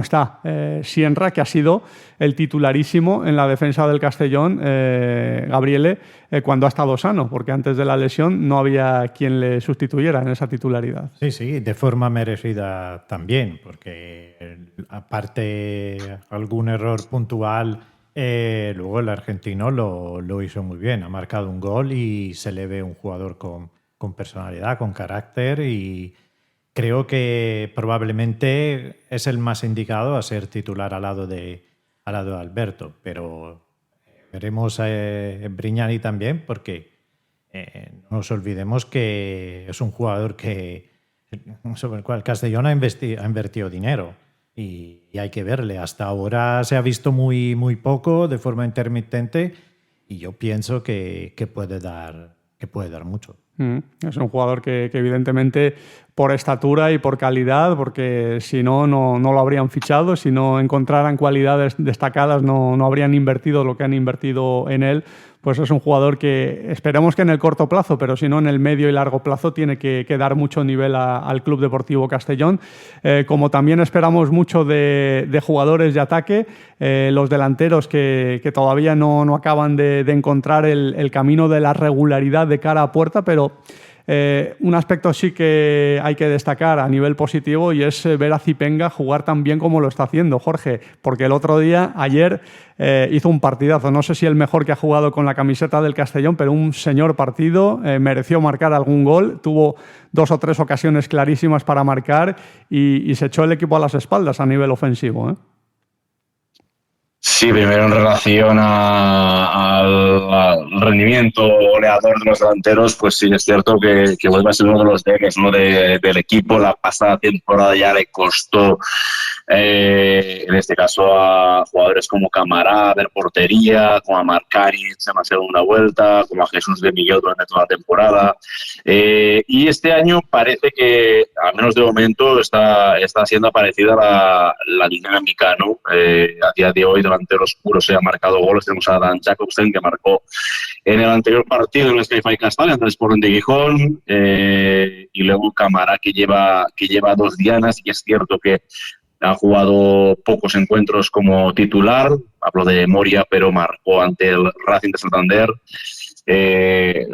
está Sienra, que ha sido el titularísimo en la defensa del Castellón, Gabriele, cuando ha estado sano, porque antes de la lesión no había quien le sustituyera en esa titularidad. Sí, de forma merecida también, porque aparte algún error puntual, luego el argentino lo hizo muy bien, ha marcado un gol y se le ve un jugador con personalidad, con carácter, y creo que probablemente es el más indicado a ser titular al lado de Alberto, pero veremos a Brignani también, porque no nos olvidemos que es un jugador sobre el cual Castellón ha invertido dinero. Y hay que verle. Hasta ahora se ha visto muy, muy poco, de forma intermitente, y yo pienso que puede dar mucho. Es un jugador que evidentemente, por estatura y por calidad, porque si no lo habrían fichado, si no encontraran cualidades destacadas no habrían invertido lo que han invertido en él. Pues es un jugador que esperemos que en el corto plazo, pero si no en el medio y largo plazo, tiene que dar mucho nivel al Club Deportivo Castellón. Como también esperamos mucho de jugadores de ataque, los delanteros que todavía no acaban de encontrar el camino de la regularidad de cara a puerta, pero un aspecto sí que hay que destacar a nivel positivo, y es ver a Zipenga jugar tan bien como lo está haciendo, Jorge, porque ayer hizo un partidazo. No sé si el mejor que ha jugado con la camiseta del Castellón, pero un señor partido, mereció marcar algún gol, tuvo 2 o 3 ocasiones clarísimas para marcar y se echó el equipo a las espaldas a nivel ofensivo, ¿eh? Sí, primero en relación al rendimiento goleador de los delanteros, pues sí es cierto que vuelve a ser uno de los ejes, ¿no? del equipo. La pasada temporada ya le costó, en este caso, a jugadores como Camará ver portería, como a Marcari en la segunda vuelta, como a Jesús de Milló durante toda la temporada. Y este año parece que, al menos de momento, está siendo aparecida la dinámica, ¿no? A día de hoy, delante los puros se ha marcado goles. Tenemos a Dan Jacobsen, que marcó en el anterior partido en el Sky Castellón ante el Sporting de Gijón, y luego Camará, que lleva 2 dianas, y es cierto que ha jugado pocos encuentros como titular. Hablo de Moria, pero marcó ante el Racing de Santander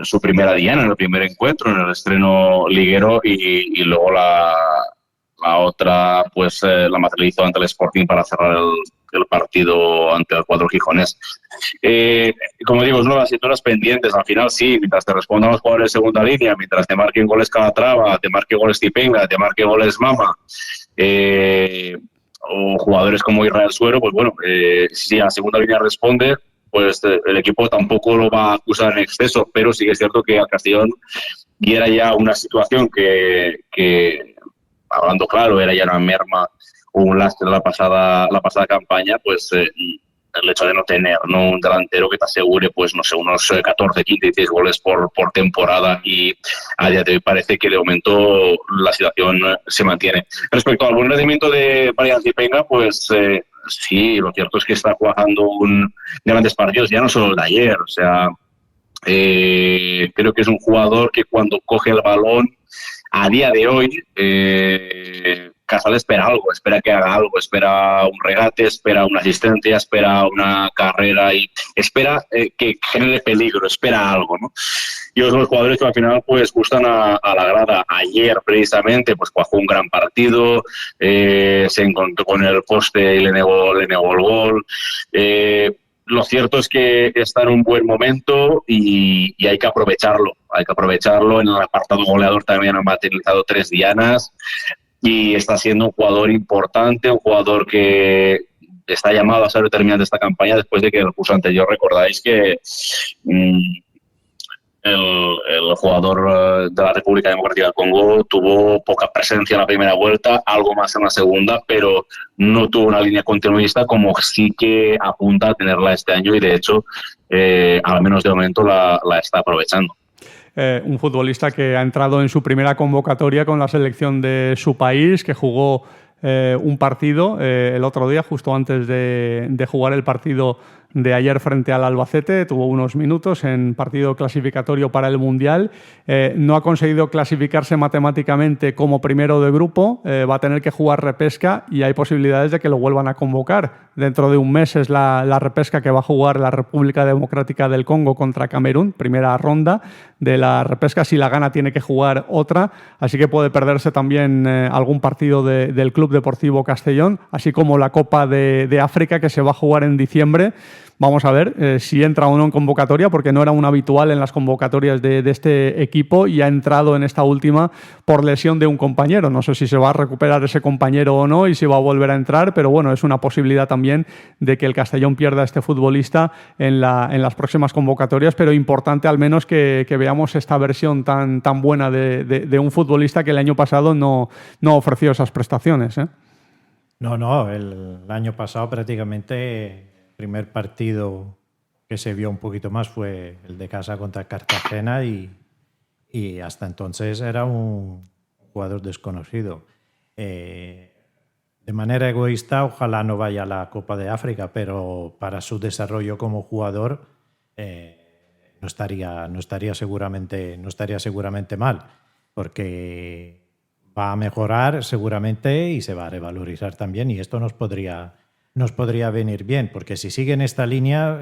su primera diana en el primer encuentro, en el estreno liguero, y luego la otra pues la materializó ante el Sporting para cerrar el partido ante el cuadro gijonés. Como digo, es una de las situaciones pendientes. Al final sí, mientras te respondan los jugadores de segunda línea, mientras te marquen goles Calatrava, te marque goles Zipenga, te marque goles Mama, o jugadores como Israel Suero, pues bueno, si a segunda línea responde, pues el equipo tampoco lo va a acusar en exceso, pero sí que es cierto que al Castellón, y era ya una situación que hablando claro, era ya una merma o un lastre la pasada campaña, pues el hecho de no tener un delantero que te asegure, pues no sé, unos 14, 15, 16 goles por temporada, y a día de hoy parece que de momento la situación se mantiene. Respecto al buen rendimiento de Brian Zipenga, pues sí, lo cierto es que está jugando grandes partidos, ya no solo el de ayer. O sea, creo que es un jugador que cuando coge el balón, a día de hoy, Casal espera algo, espera que haga algo, espera un regate, espera una asistencia, espera una carrera, y espera que genere peligro, espera algo, ¿no? Y los jugadores que al final pues gustan a la grada. Ayer precisamente pues jugó un gran partido, se encontró con el poste y le negó el gol. Lo cierto es que está en un buen momento y hay que aprovecharlo. Hay que aprovecharlo. En el apartado goleador también han materializado 3 dianas y está siendo un jugador importante, un jugador que está llamado a ser determinante esta campaña, después de que el curso anterior, recordáis que el jugador de la República Democrática del Congo tuvo poca presencia en la primera vuelta, algo más en la segunda, pero no tuvo una línea continuista como sí que apunta a tenerla este año, y de hecho, al menos de momento, la está aprovechando. un futbolista que ha entrado en su primera convocatoria con la selección de su país, que jugó un partido el otro día, justo antes de jugar el partido de ayer frente al Albacete. Tuvo unos minutos en partido clasificatorio para el Mundial. No ha conseguido clasificarse matemáticamente como primero de grupo. Va a tener que jugar repesca y hay posibilidades de que lo vuelvan a convocar. Dentro de un mes es la repesca que va a jugar la República Democrática del Congo contra Camerún. Primera ronda de la repesca. Si la gana tiene que jugar otra. Así que puede perderse también algún partido del Club Deportivo Castellón, así como la Copa de África, que se va a jugar en diciembre. Vamos a ver si entra o no en convocatoria, porque no era un habitual en las convocatorias de este equipo y ha entrado en esta última por lesión de un compañero. No sé si se va a recuperar ese compañero o no y si va a volver a entrar, pero bueno, es una posibilidad también de que el Castellón pierda a este futbolista en las próximas convocatorias, pero importante al menos que veamos esta versión tan buena de un futbolista que el año pasado no ofreció esas prestaciones. No, el año pasado prácticamente el primer partido que se vio un poquito más fue el de casa contra Cartagena y hasta entonces era un jugador desconocido. De manera egoísta, ojalá no vaya a la Copa de África, pero para su desarrollo como jugador no estaría seguramente mal, porque va a mejorar seguramente y se va a revalorizar también, y esto nos podría venir bien, porque si sigue en esta línea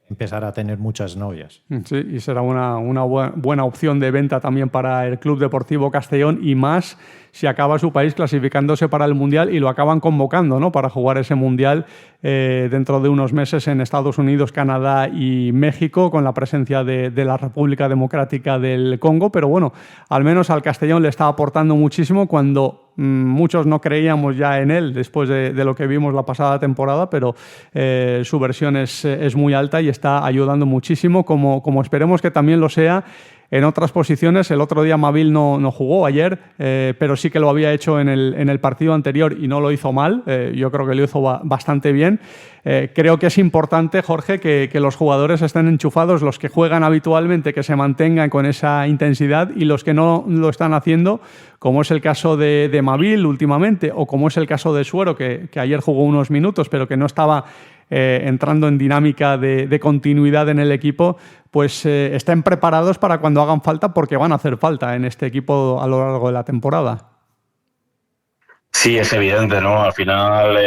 empezará a tener muchas novias. Sí, y será una buena opción de venta también para el Club Deportivo Castellón, y más si acaba su país clasificándose para el Mundial y lo acaban convocando, ¿no?, para jugar ese Mundial dentro de unos meses en Estados Unidos, Canadá y México, con la presencia de la República Democrática del Congo. Pero bueno, al menos al Castellón le está aportando muchísimo cuando muchos no creíamos ya en él después de lo que vimos la pasada temporada, pero su versión es muy alta y está ayudando muchísimo, como esperemos que también lo sea en otras posiciones. El otro día Mabil no jugó ayer, pero sí que lo había hecho en el partido anterior y no lo hizo mal. Yo creo que lo hizo bastante bien. Creo que es importante, Jorge, que los jugadores estén enchufados, los que juegan habitualmente, que se mantengan con esa intensidad, y los que no lo están haciendo, como es el caso de Mabil últimamente, o como es el caso de Suero, que ayer jugó unos minutos, pero que no estaba entrando en dinámica de continuidad en el equipo, pues estén preparados para cuando hagan falta, porque van a hacer falta en este equipo a lo largo de la temporada. Sí, es evidente, ¿no? Al final,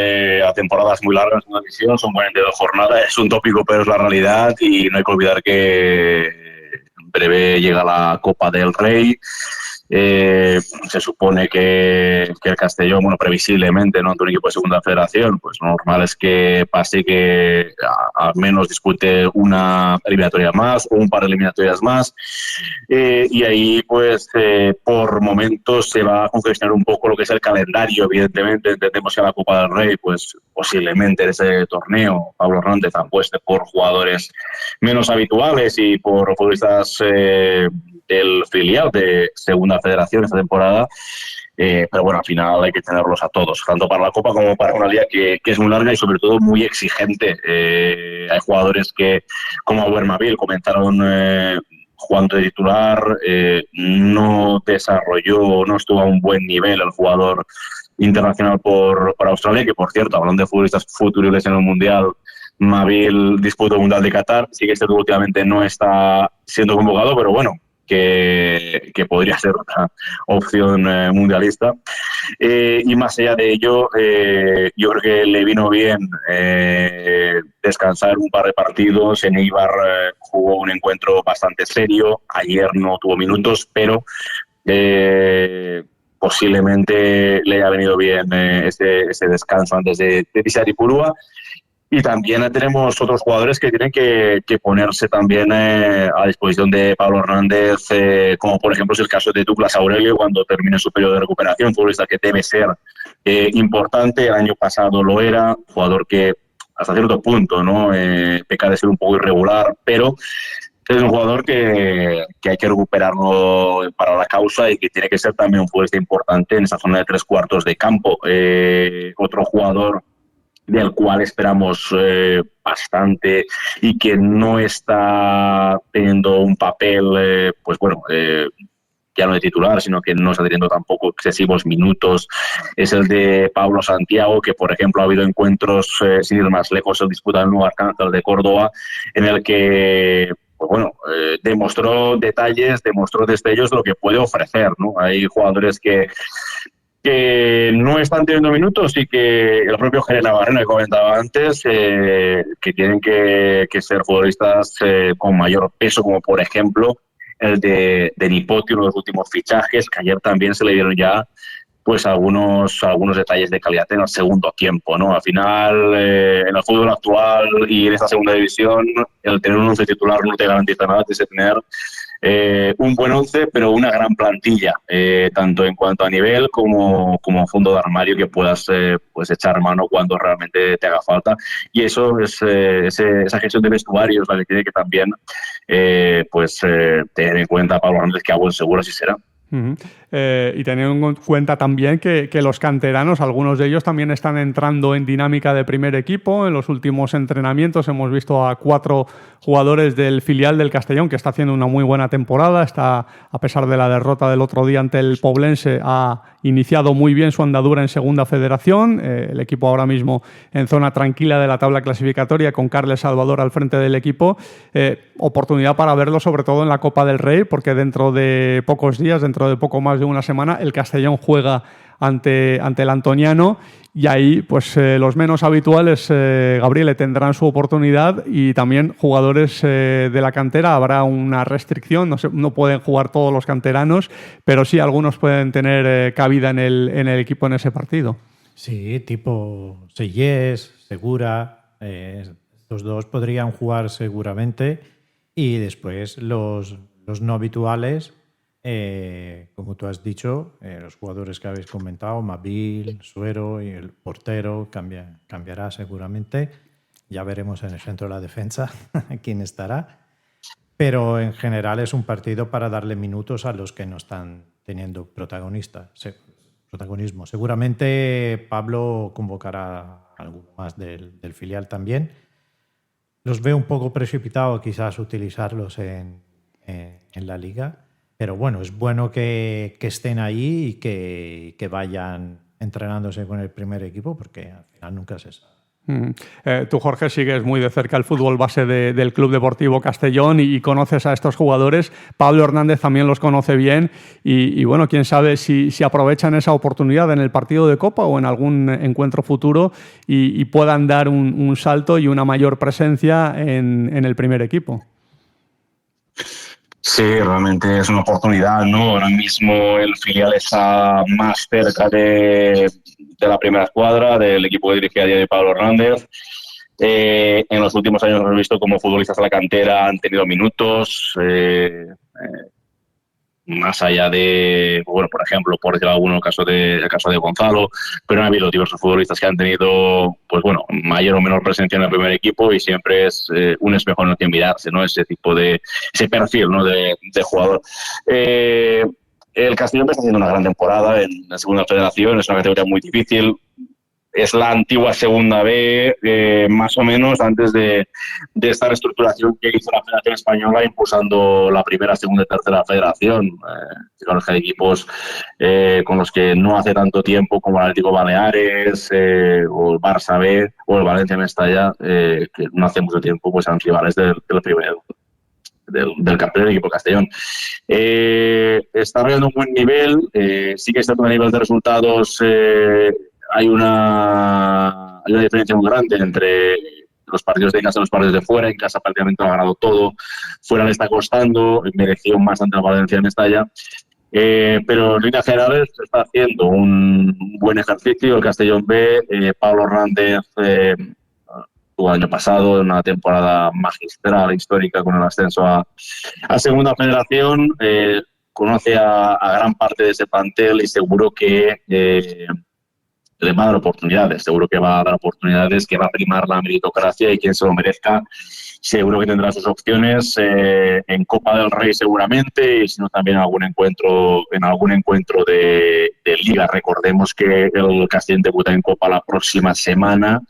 a temporadas muy largas en una división, son 42 jornadas, es un tópico, pero es la realidad, y no hay que olvidar que en breve llega la Copa del Rey. Se supone que el Castellón, bueno, previsiblemente, ¿no?, ante un equipo de segunda federación, pues lo normal es que pase que al menos dispute una eliminatoria más o un par de eliminatorias más, y ahí pues por momentos se va a congestionar un poco lo que es el calendario. Evidentemente entendemos que la Copa del Rey, pues posiblemente en ese torneo Pablo Hernández apueste por jugadores menos habituales y por futbolistas del filial de segunda federación esta temporada, pero bueno, al final hay que tenerlos a todos, tanto para la Copa como para una liga que es muy larga y sobre todo muy exigente. Hay jugadores que, como Abermabil, comentaron jugando de titular, no desarrolló, no estuvo a un buen nivel el jugador internacional por Australia, que por cierto, hablando de futbolistas futuribles en el Mundial, Mabil disputó el Mundial de Qatar, sí que últimamente no está siendo convocado, pero bueno, que podría ser otra opción mundialista. Y más allá de ello, yo creo que le vino bien descansar un par de partidos. En Eibar jugó un encuentro bastante serio, ayer no tuvo minutos, pero posiblemente le haya venido bien ese descanso antes de pisar Ipurúa. Y también tenemos otros jugadores que tienen que ponerse también a disposición de Pablo Hernández, como por ejemplo es el caso de Douglas Aurelio cuando termine su periodo de recuperación, futbolista que debe ser importante. El año pasado lo era, jugador que hasta cierto punto, ¿no?, peca de ser un poco irregular, pero es un jugador que hay que recuperarlo para la causa y que tiene que ser también un futbolista importante en esa zona de tres cuartos de campo. Otro jugador del cual esperamos bastante y que no está teniendo un papel, ya no de titular, sino que no está teniendo tampoco excesivos minutos, es el de Pablo Santiago, que por ejemplo ha habido encuentros, sin ir más lejos, el disputa el Nuevo Arcángel de Córdoba, en el que demostró detalles, demostró destellos de lo que puede ofrecer, ¿no? Hay jugadores que no están teniendo minutos y que el propio Jerez Navarreno, que comentaba antes, que tienen que ser futbolistas con mayor peso, como por ejemplo el de Nipoti, uno de los últimos fichajes, que ayer también se le dieron ya pues algunos detalles de calidad en el segundo tiempo, ¿no? Al final, en el fútbol actual y en esta segunda división, el tener un once titular no te garantiza nada, tienes que tener un buen once, pero una gran plantilla, tanto en cuanto a nivel como fondo de armario que puedas pues echar mano cuando realmente te haga falta. Y eso es esa gestión de vestuarios la que tiene que también tener en cuenta Pablo Hernández, que a buen seguro así será. Uh-huh. Y teniendo en cuenta también que los canteranos, algunos de ellos también están entrando en dinámica de primer equipo. En los últimos entrenamientos hemos visto a 4 jugadores del filial del Castellón, que está haciendo una muy buena temporada. Está, a pesar de la derrota del otro día ante el Poblense, ha iniciado muy bien su andadura en Segunda Federación. El equipo ahora mismo en zona tranquila de la tabla clasificatoria, con Carles Salvador al frente del equipo. Oportunidad para verlo sobre todo en la Copa del Rey, porque dentro de pocos días, dentro de poco más de una semana, el Castellón juega ante el Antoniano, y ahí pues los menos habituales, Gabriele, tendrán su oportunidad, y también jugadores de la cantera. Habrá una restricción, no pueden jugar todos los canteranos, pero sí algunos pueden tener cabida en el equipo en ese partido. Sí, tipo Sellés, Segura, estos dos podrían jugar seguramente, y después los no habituales, como tú has dicho, los jugadores que habéis comentado, Mabil, Suero y el portero cambiará seguramente. Ya veremos en el centro de la defensa quién estará. Pero en general es un partido para darle minutos a los que no están teniendo protagonismo. Seguramente Pablo convocará a alguno más del filial también. Los veo un poco precipitado quizás utilizarlos en la liga. Pero bueno, es bueno que estén ahí y que vayan entrenándose con el primer equipo, porque al final nunca se sabe. Tú, Jorge, sigues muy de cerca el fútbol base del Club Deportivo Castellón y conoces a estos jugadores. Pablo Hernández también los conoce bien y bueno, quién sabe si aprovechan esa oportunidad en el partido de Copa o en algún encuentro futuro y puedan dar un salto y una mayor presencia en el primer equipo. Sí, realmente es una oportunidad, ¿no? Ahora mismo el filial está más cerca de la primera escuadra, del equipo que dirige a día de Pablo Hernández. En los últimos años hemos visto cómo futbolistas de la cantera han tenido minutos, más allá de, bueno, por ejemplo, por decir alguno, el caso de Gonzalo, pero han habido diversos futbolistas que han tenido, pues bueno, mayor o menor presencia en el primer equipo, y siempre es un espejo en el que mirarse, ¿no? Ese perfil, ¿no? de jugador. El Castellón está haciendo una gran temporada en la Segunda Federación, es una categoría muy difícil. Es la antigua Segunda B, más o menos, antes de esta reestructuración que hizo la Federación Española, impulsando la primera, segunda y tercera federación. Hay equipos con los que no hace tanto tiempo, como el Atlético Baleares, o el Barça B, o el Valencia Mestalla, que no hace mucho tiempo pues eran rivales del primero, del campeón del equipo Castellón. Está rayando un buen nivel, sí que está a nivel de resultados. Hay una diferencia muy grande entre los partidos de casa y los partidos de fuera. En casa prácticamente lo ha ganado todo, fuera le está costando, mereció más ante el Valencia Mestalla. Pero en líneas generales está haciendo un buen ejercicio el Castellón B. Pablo Hernández tuvo el año pasado una temporada magistral, histórica, con el ascenso a Segunda Federación. Conoce a gran parte de ese plantel y seguro que le va a dar oportunidades, seguro que va a dar oportunidades, que va a primar la meritocracia, y quien se lo merezca seguro que tendrá sus opciones en Copa del Rey seguramente, y si no también en algún encuentro de Liga. Recordemos que el Castellón debuta en Copa la próxima semana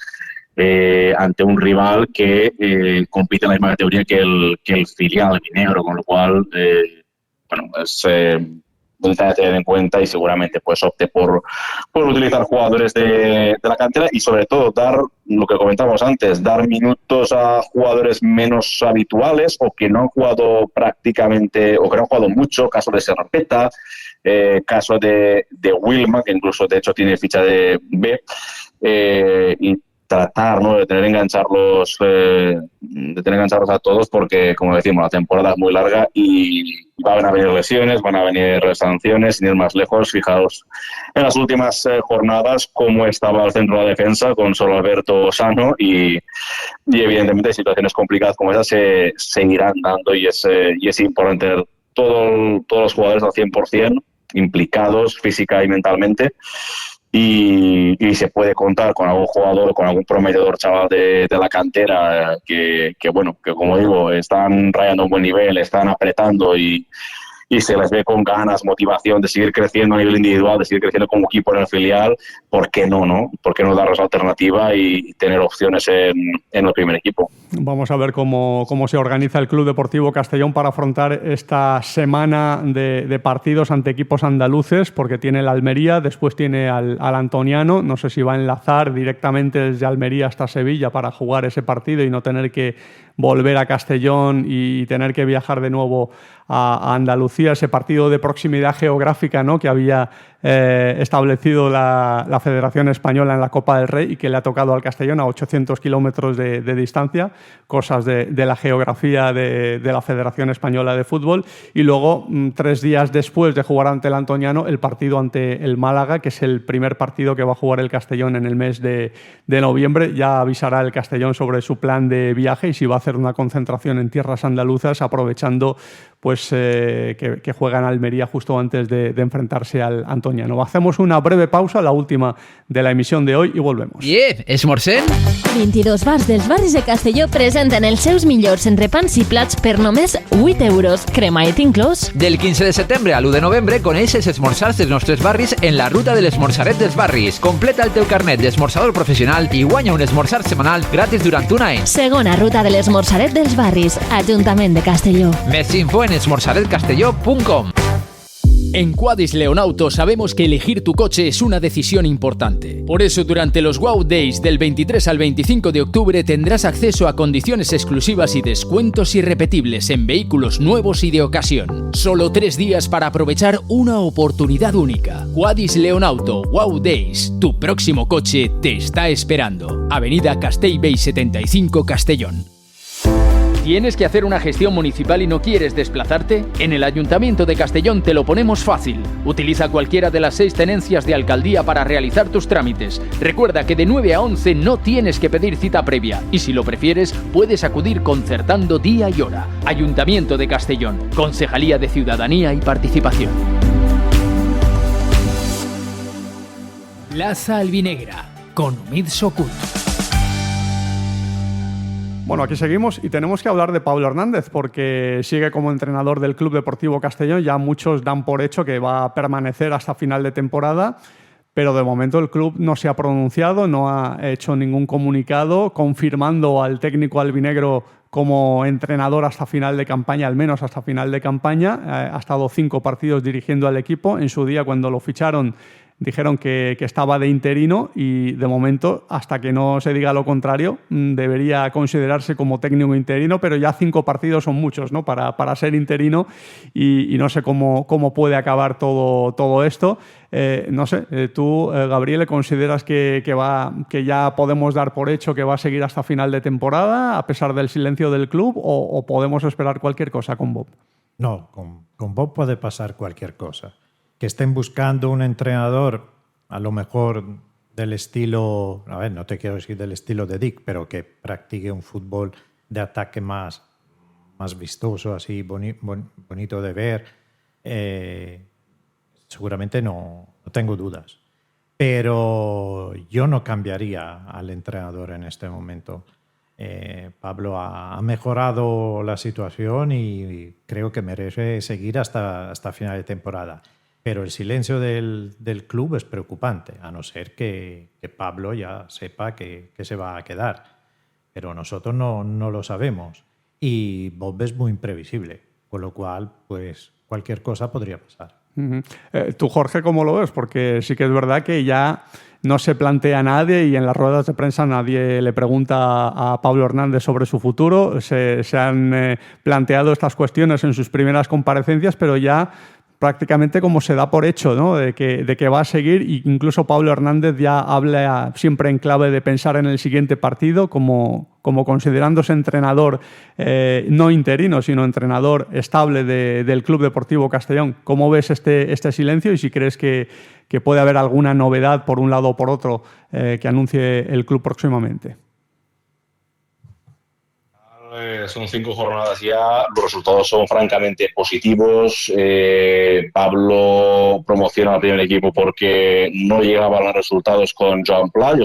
ante un rival que compite en la misma categoría que el filial albinegro, con lo cual es un detalle a tener en cuenta y seguramente pues opte por utilizar jugadores de la cantera y sobre todo dar, lo que comentábamos antes, dar minutos a jugadores menos habituales o que no han jugado prácticamente o que no han jugado mucho, caso de Serrapeta, caso de Wilma, que incluso de hecho tiene ficha de B, y tratar, ¿no?, de tener engancharlos a todos, porque como decimos, la temporada es muy larga y van a venir lesiones, van a venir sanciones, sin ir más lejos. Fijaos en las últimas jornadas cómo estaba el centro de la defensa con solo Alberto sano y evidentemente situaciones complicadas como esas se seguirán dando y es importante tener todos los jugadores al 100% implicados física y mentalmente. Y se puede contar con algún jugador, con algún prometedor chaval de la cantera que como digo, están rayando un buen nivel, están apretando y se les ve con ganas, motivación de seguir creciendo a nivel individual, de seguir creciendo como equipo en el filial. ¿Por qué no? ¿Por qué no darles alternativa y tener opciones en el primer equipo? Vamos a ver cómo se organiza el Club Deportivo Castellón para afrontar esta semana de partidos ante equipos andaluces, porque tiene el Almería, después tiene al Antoniano. No sé si va a enlazar directamente desde Almería hasta Sevilla para jugar ese partido y no tener que volver a Castellón y tener que viajar de nuevo a Andalucía, ese partido de proximidad geográfica, ¿no?, que había establecido la Federación Española en la Copa del Rey y que le ha tocado al Castellón a 800 kilómetros de distancia, cosas de la geografía de la Federación Española de Fútbol. Y luego, 3 días después de jugar ante el Antoniano, el partido ante el Málaga, que es el primer partido que va a jugar el Castellón en el mes de noviembre. Ya avisará el Castellón sobre su plan de viaje y si va a hacer una concentración en tierras andaluzas, aprovechando pues que juega en Almería justo antes de enfrentarse al Antoniano. Hacemos una breve pausa, la última de la emisión de hoy, y volvemos. Bien, esmorzem? 22 bars dels barris de Castelló presenten els seus millors entrepans i plats per només 8 euros, cremallera inclòs. Del 15 de setembre a l'1 de novembre coneix els esmorzars dels nostres barris en la ruta de l'esmorzaret dels barris. Completa el teu carnet d'esmorzador professional i guanya un esmorzar setmanal gratis durant un any. Segona ruta de l'esmorzaret dels barris, Ajuntament de Castelló. Més info en esmorzaretcastelló.com. En Quadis Leonauto sabemos que elegir tu coche es una decisión importante. Por eso, durante los Wow Days del 23 al 25 de octubre tendrás acceso a condiciones exclusivas y descuentos irrepetibles en vehículos nuevos y de ocasión. Solo 3 días para aprovechar una oportunidad única. Quadis Leonauto Wow Days. Tu próximo coche te está esperando. Avenida Castellbell 75, Castellón. ¿Tienes que hacer una gestión municipal y no quieres desplazarte? En el Ayuntamiento de Castellón te lo ponemos fácil. Utiliza cualquiera de las 6 tenencias de alcaldía para realizar tus trámites. Recuerda que de 9 a 11 no tienes que pedir cita previa y si lo prefieres puedes acudir concertando día y hora. Ayuntamiento de Castellón, Concejalía de Ciudadanía y Participación. Plaza Albinegra, con Umid Sokut. Bueno, aquí seguimos y tenemos que hablar de Pablo Hernández porque sigue como entrenador del Club Deportivo Castellón. Ya muchos dan por hecho que va a permanecer hasta final de temporada, pero de momento el club no se ha pronunciado, no ha hecho ningún comunicado confirmando al técnico albinegro como entrenador hasta final de campaña, al menos hasta final de campaña. Ha estado 5 partidos dirigiendo al equipo. En su día, cuando lo ficharon, dijeron que estaba de interino y de momento, hasta que no se diga lo contrario, debería considerarse como técnico interino, pero ya 5 partidos son muchos, ¿no?, para ser interino y no sé cómo puede acabar todo esto. No sé, tú, Gabriel, ¿consideras que ya podemos dar por hecho que va a seguir hasta final de temporada a pesar del silencio del club o podemos esperar cualquier cosa con Bob? No, con Bob puede pasar cualquier cosa. Que estén buscando un entrenador, a lo mejor del estilo, a ver, no te quiero decir del estilo de Dick, pero que practique un fútbol de ataque más vistoso, así bonito de ver, seguramente no tengo dudas. Pero yo no cambiaría al entrenador en este momento. Pablo ha mejorado la situación y creo que merece seguir hasta final de temporada. Pero el silencio del club es preocupante, a no ser que Pablo ya sepa que se va a quedar. Pero nosotros no lo sabemos. Y Bob es muy imprevisible, con lo cual, pues, cualquier cosa podría pasar. Tú, Jorge, ¿cómo lo ves? Porque sí que es verdad que ya no se plantea a nadie y en las ruedas de prensa nadie le pregunta a Pablo Hernández sobre su futuro. Se han planteado estas cuestiones en sus primeras comparecencias, pero ya prácticamente como se da por hecho, ¿no? de que va a seguir, e incluso Pablo Hernández ya habla siempre en clave de pensar en el siguiente partido como considerándose entrenador no interino, sino entrenador estable del Club Deportivo Castellón. ¿Cómo ves este silencio y si crees que puede haber alguna novedad por un lado o por otro que anuncie el club próximamente? Son 5 jornadas ya, los resultados son francamente positivos. Pablo promociona al primer equipo porque no llegaban los resultados con Joan Pla.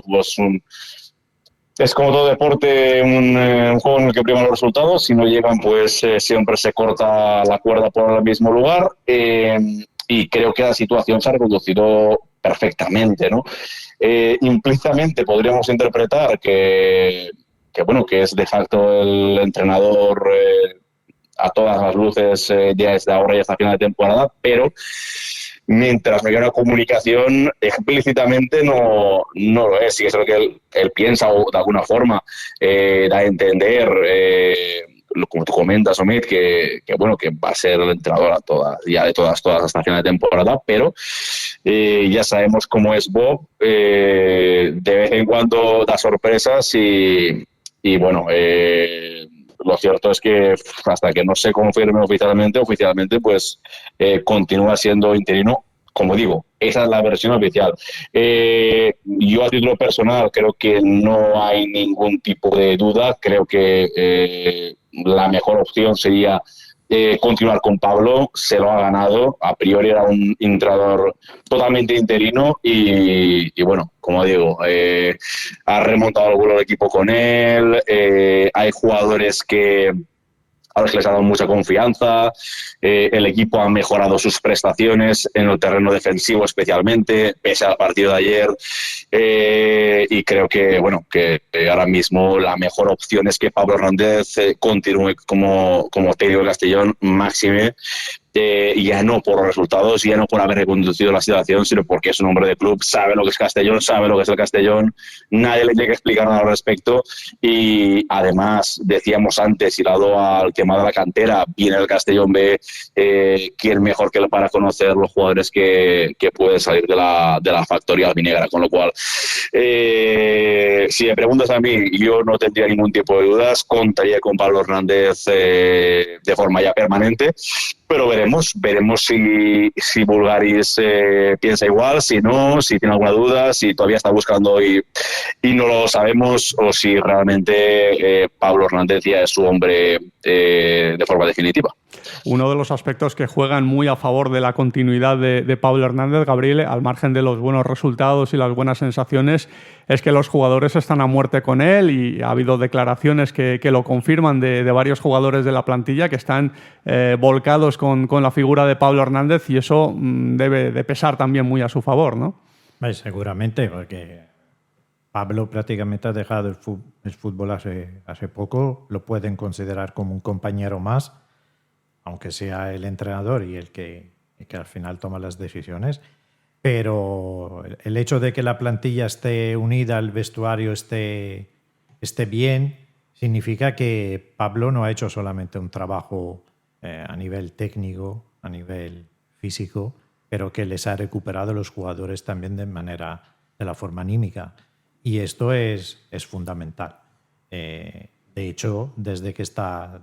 Es como todo deporte, un juego en el que priman los resultados. Si no llegan, pues siempre se corta la cuerda por el mismo lugar. Y creo que la situación se ha reconducido perfectamente, ¿no? Implícitamente podríamos interpretar que es de facto el entrenador a todas las luces ya desde ahora y hasta final de temporada, pero mientras no haya una comunicación explícitamente no lo es. Sí, es lo que él piensa o de alguna forma da a entender, como tú comentas, Omid, que va a ser el entrenador de todas hasta final de temporada, pero ya sabemos cómo es Bob, de vez en cuando da sorpresas y bueno, lo cierto es que hasta que no se confirme oficialmente pues continúa siendo interino. Como digo, esa es la versión oficial. Yo a título personal creo que no hay ningún tipo de duda. Creo que la mejor opción sería continuar con Pablo. Se lo ha ganado. A priori era un entrenador totalmente interino y bueno, como digo, ha remontado alguno el equipo con él. Hay jugadores a los que les ha dado mucha confianza. El equipo ha mejorado sus prestaciones en el terreno defensivo especialmente, pese al partido de ayer. Y creo que ahora mismo la mejor opción es que Pablo Hernández continúe como técnico de Castellón, máxime. Ya no por los resultados, ya no por haber reconducido la situación, sino porque es un hombre de club, sabe lo que es Castellón, sabe lo que es el Castellón, nadie le tiene que explicar nada al respecto. Y además, decíamos antes, hilado al tema de la cantera, viene el Castellón B, quién mejor que él para conocer los jugadores que pueden salir de la factoría albinegra, con lo cual si me preguntas a mí, yo no tendría ningún tipo de dudas, contaría con Pablo Hernández de forma ya permanente. Pero veremos si Bulgaris piensa igual, si no, si tiene alguna duda, si todavía está buscando y no lo sabemos, o si realmente Pablo Hernández ya es su hombre de forma definitiva. Uno de los aspectos que juegan muy a favor de la continuidad de Pablo Hernández, Gabriel, al margen de los buenos resultados y las buenas sensaciones, es que los jugadores están a muerte con él y ha habido declaraciones que lo confirman de varios jugadores de la plantilla que están volcados con la figura de Pablo Hernández y eso debe de pesar también muy a su favor, ¿no? Seguramente, porque Pablo prácticamente ha dejado el fútbol hace poco, lo pueden considerar como un compañero más, aunque sea el entrenador y el que al final toma las decisiones. Pero el hecho de que la plantilla esté unida, el vestuario esté bien, significa que Pablo no ha hecho solamente un trabajo a nivel técnico, a nivel físico, pero que les ha recuperado los jugadores también de la forma anímica. Y esto es fundamental. De hecho, desde que está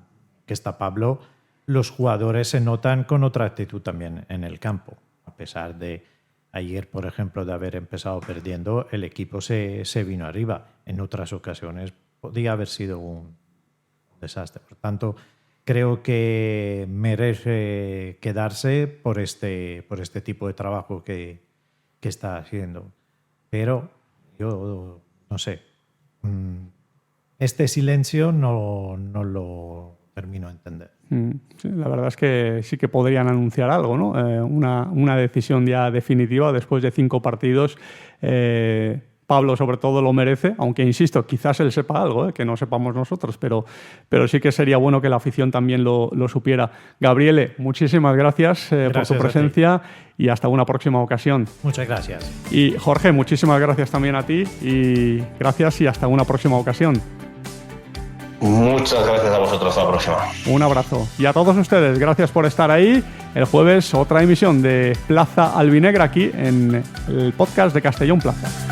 Pablo, los jugadores se notan con otra actitud también en el campo. A pesar de ayer, por ejemplo, de haber empezado perdiendo, el equipo se vino arriba. En otras ocasiones podía haber sido un desastre. Por tanto, creo que merece quedarse por este tipo de trabajo que está haciendo. Pero yo no sé. Este silencio no lo termino de entender. Sí, la verdad es que sí que podrían anunciar algo, ¿no? Una decisión ya definitiva después de 5 partidos. Pablo sobre todo lo merece, aunque insisto, quizás él sepa algo, que no sepamos nosotros, pero sí que sería bueno que la afición también lo supiera. Gabriele, muchísimas gracias por tu presencia y hasta una próxima ocasión. Muchas gracias. Y Jorge, muchísimas gracias también a ti y gracias y hasta una próxima ocasión. Muchas gracias a vosotros, hasta la próxima. Un abrazo. Y a todos ustedes, gracias por estar ahí. El jueves otra emisión de Plaza Albinegra aquí en el podcast de Castellón Plaza.